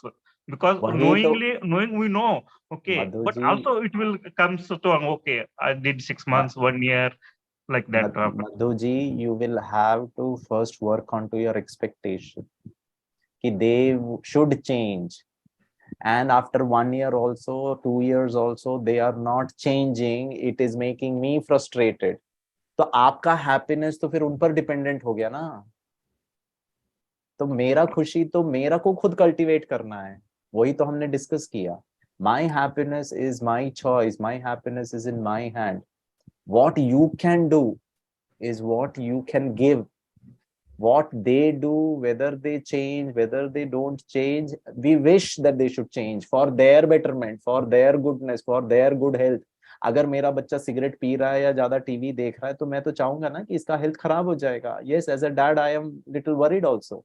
Because knowing we know, okay, Madhuji, but also it will come to, okay, I did 6 months, 1 year, like that. Madhuji, you will have to first work onto your expectation. They should change. And after 1 year also, 2 years also, they are not changing. It is making me frustrated. तो आपका happiness तो फिर उन पर dependent हो गया ना. तो मेरा खुशी तो मेरा को खुद cultivate करना है. वही तो हमने discuss किया. My happiness is my choice. My happiness is in my hand. What you can do is what you can give. What they do, whether they change, whether they don't change, we wish that they should change for their betterment, for their goodness, for their good health. अगर मेरा बच्चा cigarette P रहा है या ज्यादा TV देख रहा है, तो मैं तो चाहूंगा ना कि इसका हेल्थ खराब हो जाएगा. Yes, as a dad, I am little worried also.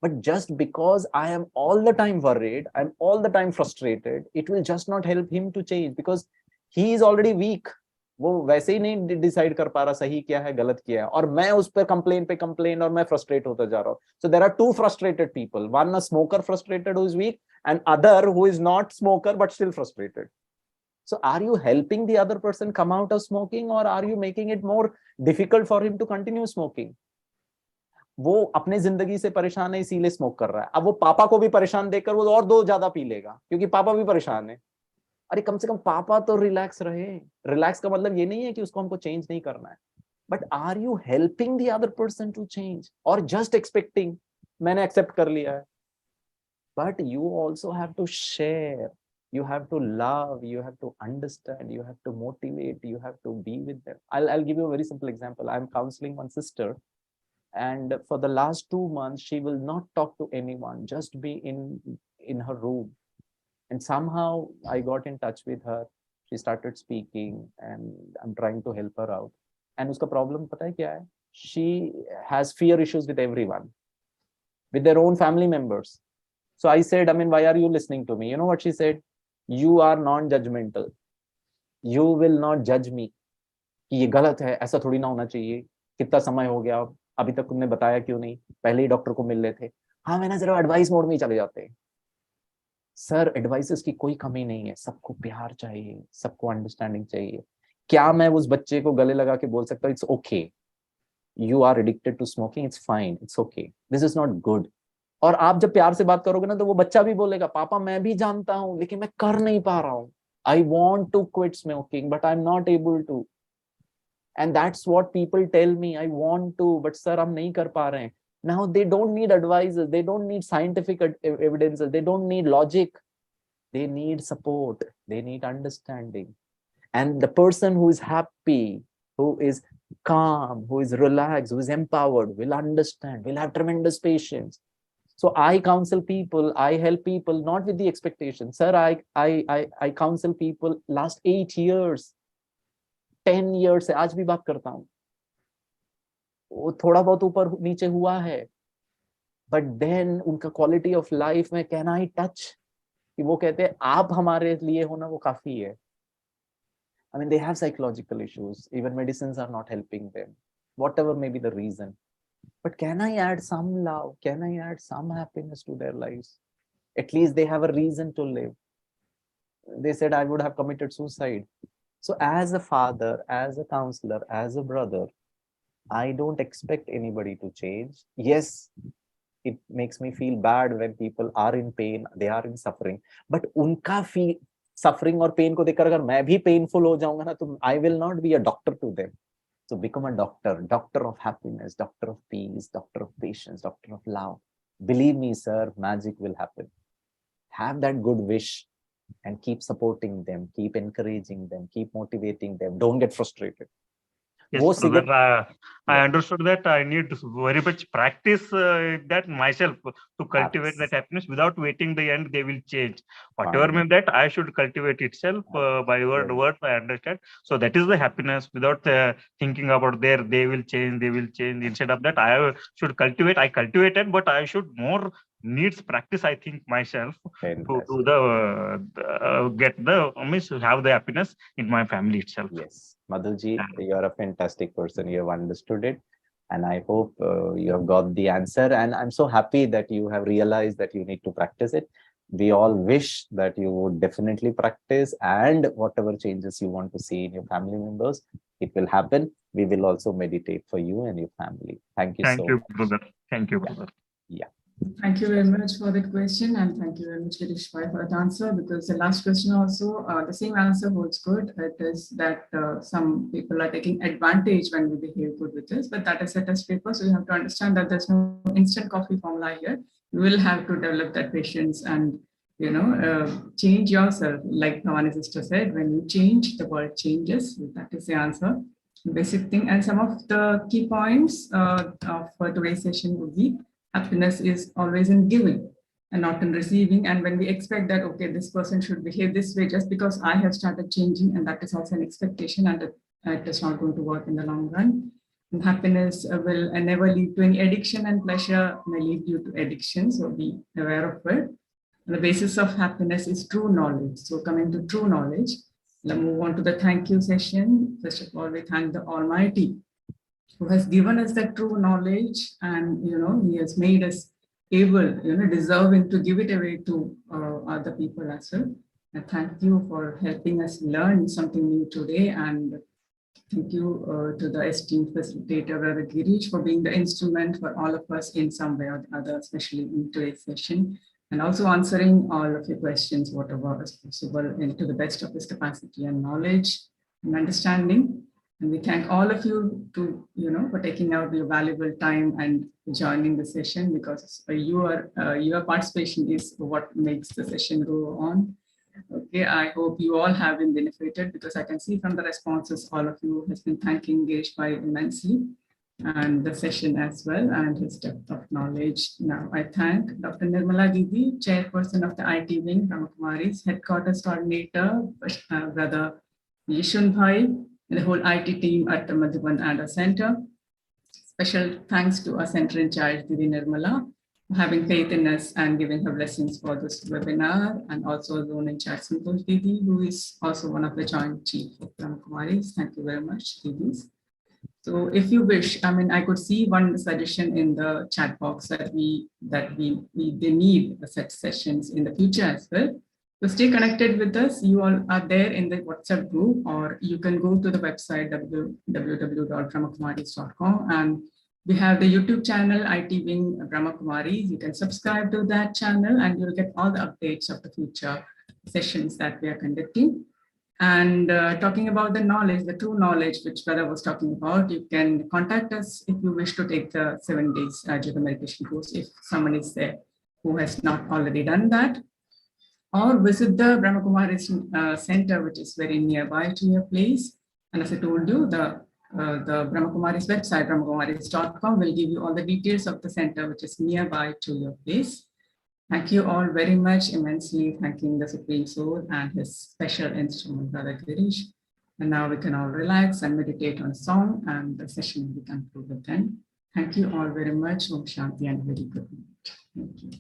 But just because I am all the time worried, I'm all the time frustrated, it will just not help him to change, because he is already weak. वो वैसे ही नहीं decide कर पा रहा सही क्या है गलत क्या है, और मैं उस पर कंप्लेन और मैं फ्रस्ट्रेट होता जा रहा हूँ. So there are two frustrated people, one a smoker frustrated who is weak, and other who is not smoker but still frustrated. So are you helping the other person come out of smoking, or are you making it more difficult for him to continue smoking? वो अपने जिंदगी से परेशान है इसीलिए smoke कर रहा है. अब वो पापा को भी परेशान देखकर वो और 2 ज्यादा पी लेगा, क्योंकि पापा भी परेशान है. अरे कम से कम पापा तो रिलैक्स रहे. रिलैक्स का मतलब ये नहीं है कि उसको हमको चेंज नहीं करना है, but are you helping the other person to change, और जस्ट एक्सपेक्टिंग मैंने एक्सेप्ट कर लिया है. But you also have to share, you have to love, you have to understand, you have to motivate, you have to be with them. I'll give you a very simple example. I'm counseling one sister, and for the last 2 months she will not talk to anyone, just be in her room. And somehow I got in touch with her. She started speaking, and I'm trying to help her out. And uska problem pata hai kya hai? She has fear issues with everyone, with their own family members. So I said, I mean, why are you listening to me? You know what she said? You are non-judgmental. You will not judge me कि ये गलत है, ऐसा थोड़ी ना होना चाहिए, कितना समय हो गया, अभी तक तुमने बताया क्यों नहीं, पहले ही डॉक्टर को मिल लेते. हाँ, मैंने जरा एडवाइस मोड में ही चले जाते हैं. सर, एडवाइसेस की कोई कमी नहीं है, सबको प्यार चाहिए, सबको अंडरस्टैंडिंग चाहिए. क्या मैं उस बच्चे को गले लगा के बोल सकता हूँ it's okay, you are addicted to smoking, it's fine, it's okay, this is not good. और आप जब प्यार से बात करोगे ना, तो वो बच्चा भी बोलेगा, पापा मैं भी जानता हूँ लेकिन मैं कर नहीं पा रहा हूँ. I want to quit smoking but I am not able to. And that's what people tell me, I want to but sir हम नहीं कर पा रहे हैं. Now they don't need advices, they don't need scientific evidences, they don't need logic, they need support, they need understanding. And the person who is happy, who is calm, who is relaxed, who is empowered, will understand, will have tremendous patience. So I counsel people, I help people not with the expectation. Sir, I counsel people last 8 years, 10 years से आज भी बात करता हूँ. वो थोड़ा बहुत ऊपर नीचे हुआ है, बट देन उनका क्वालिटी ऑफ लाइफ में कहना ही टच, कि वो कहते हैं आप हमारे लिए होना वो काफी है. I mean, they have psychological issues. Even medicines are not helping them, whatever may be the reason. But can I add some love? Can I add some happiness to their lives? At least they have a reason to live. They said, I would have committed suicide. So as a father, as a counselor, as a brother, I don't expect anybody to change. Yes, it makes me feel bad when people are in pain, they are in suffering. But unka feel suffering or pain को देखकर अगर मैं भी painful हो जाऊंगा ना, तो I will not be a doctor to them. So become a doctor, doctor of happiness, doctor of peace, doctor of patience, doctor of love. Believe me, sir, magic will happen. Have that good wish and keep supporting them, keep encouraging them, keep motivating them. Don't get frustrated. Yes, brother, I understood that I need very much practice that myself to cultivate that happiness without waiting the end. They will change. Whatever may that I should cultivate itself by words. I understand. So that is the happiness without thinking about they will change. They will change. Instead of that, I should cultivate. I cultivated, but I should more needs practice. I think myself to do have the happiness in my family itself. Yes. Madhuji, you are a fantastic person. You have understood it. And I hope you have got the answer. And I'm so happy that you have realized that you need to practice it. We all wish that you would definitely practice, and whatever changes you want to see in your family members, it will happen. We will also meditate for you and your family. Thank you so much. Thank you, brother. Thank you, brother. Yeah. Thank you very much for that question, and thank you very much, Girish, for that answer, because the last question also, the same answer holds good. It is that some people are taking advantage when we behave good with us, but that is a test paper, so you have to understand that there's no instant coffee formula here. You will have to develop that patience and, change yourself. Like Bhavani sister said, when you change, the world changes. That is the answer, basic thing. And some of the key points for today's session would be: happiness is always in giving and not in receiving. And when we expect that, okay, this person should behave this way just because I have started changing, and that is also an expectation, and it is not going to work in the long run. And happiness will never lead to any addiction, and pleasure may lead you to addiction. So be aware of it. The basis of happiness is true knowledge. So coming to true knowledge, let's move on to the thank you session. First of all, we thank the Almighty, who has given us that true knowledge, and he has made us able, deserving to give it away to other people as well. And thank you for helping us learn something new today, and thank you to the esteemed facilitator, Brother Girish, for being the instrument for all of us in some way or the other, especially in today's session, and also answering all of your questions, whatever is possible, and to the best of his capacity and knowledge and understanding. And we thank all of you for taking out your valuable time and joining the session, because your participation is what makes the session go on. Okay, I hope you all have been benefited, because I can see from the responses, all of you has been thanking Girish immensely, and the session as well, and his depth of knowledge. Now I thank Dr. Nirmala Didi, chairperson of the IT wing, Brahma Kumaris, headquarters coordinator, Brother Yishun Bhai, and the whole IT team at the Madhuban ADA Center. Special thanks to our center in charge, Didi Nirmala, for having faith in us and giving her blessings for this webinar, and also zone in charge, Santosh Didi, who is also one of the joint chief of Brahma Kumaris. Thank you very much, Didis. So if you wish, I could see one suggestion in the chat box that they need such sessions in the future as well. So stay connected with us. You all are there in the WhatsApp group, or you can go to the website www.brahmakumaris.com, and we have the YouTube channel IT Wing Brahma Kumaris. You can subscribe to that channel, and you'll get all the updates of the future sessions that we are conducting. And talking about the knowledge, the true knowledge, which Brother was talking about, you can contact us if you wish to take the 7 days yoga meditation course, if someone is there who has not already done that. Or visit the Brahma Kumaris Center, which is very nearby to your place. And as I told you, the Brahma Kumaris website, brahmakumaris.com, will give you all the details of the center, which is nearby to your place. Thank you all very much, immensely thanking the Supreme Soul and his special instrument, Brother Girish. And now we can all relax and meditate on song, and the session will be concluded then. Thank you all very much. Om Shanti and very good night. Thank you.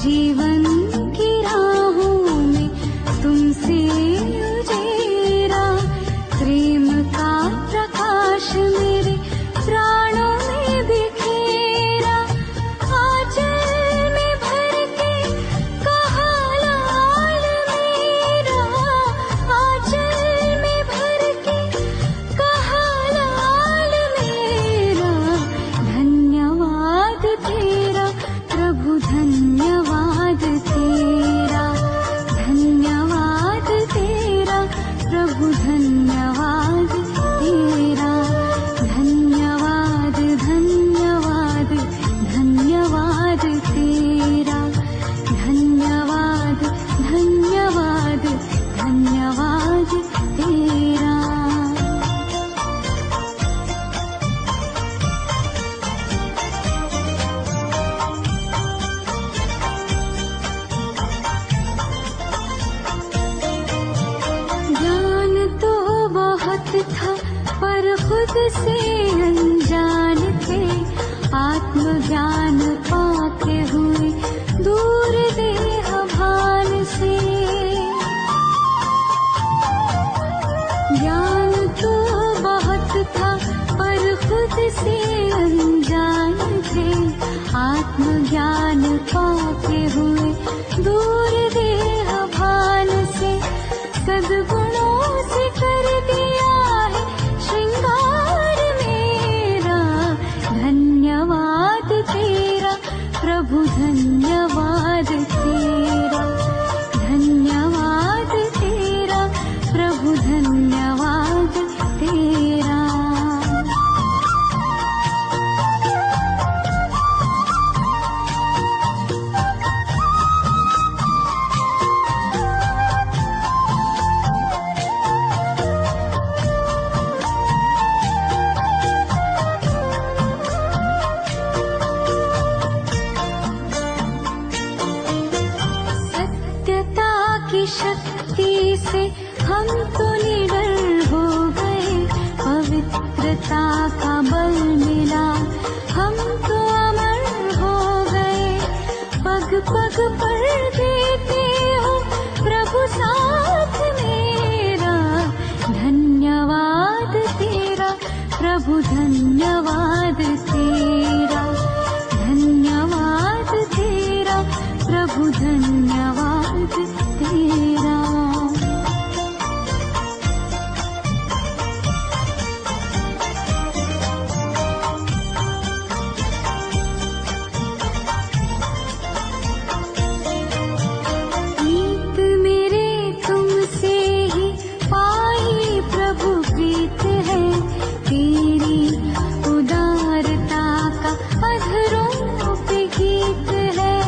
जीवन की राहों में तुमसे उजेरा, प्रेम का प्रकाश मेरे प्राणों में बिखेरा। आंचल में भर के कहा लाल मेरा, आंचल में भर के कहा लाल मेरा। धन्यवाद तेरा प्रभु, धन्यवाद तेरा, धन्यवाद तेरा प्रभु, धन्यवाद तेरा। धन्यवाद धन्यवाद धन्यवाद तेरा, धन्यवाद धन्यवाद धन्यवाद तेरा। ज्ञान तो बहुत था पर खुद से अनजान थे, आत्मज्ञान पाके हुए दूर देह भान से। ज्ञान तो बहुत था पर खुद से अनजान थे, आत्मज्ञान पाके हुए दूर देह भान से। सद्गुणों से कर दिया है श्रृंगार मेरा। धन्यवाद तेरा प्रभु, धन्यवाद तेरा, धन्यवाद तेरा प्रभु, धन्यवाद तेरा। सत्यता की शक्ति से हम तो निडर हो गए, पवित्रता का बल मिला हम तो अमर हो गए। पग पग पर देते हो प्रभु साथ मेरा। धन्यवाद तेरा प्रभु, धन्यवाद तेरा, धन्यवाद तेरा प्रभु, धन्यवाद तेरा। प्रीत मेरे तुमसे ही पाई प्रभु, प्रीत है तेरी उदारता का अधरों पे गीत है।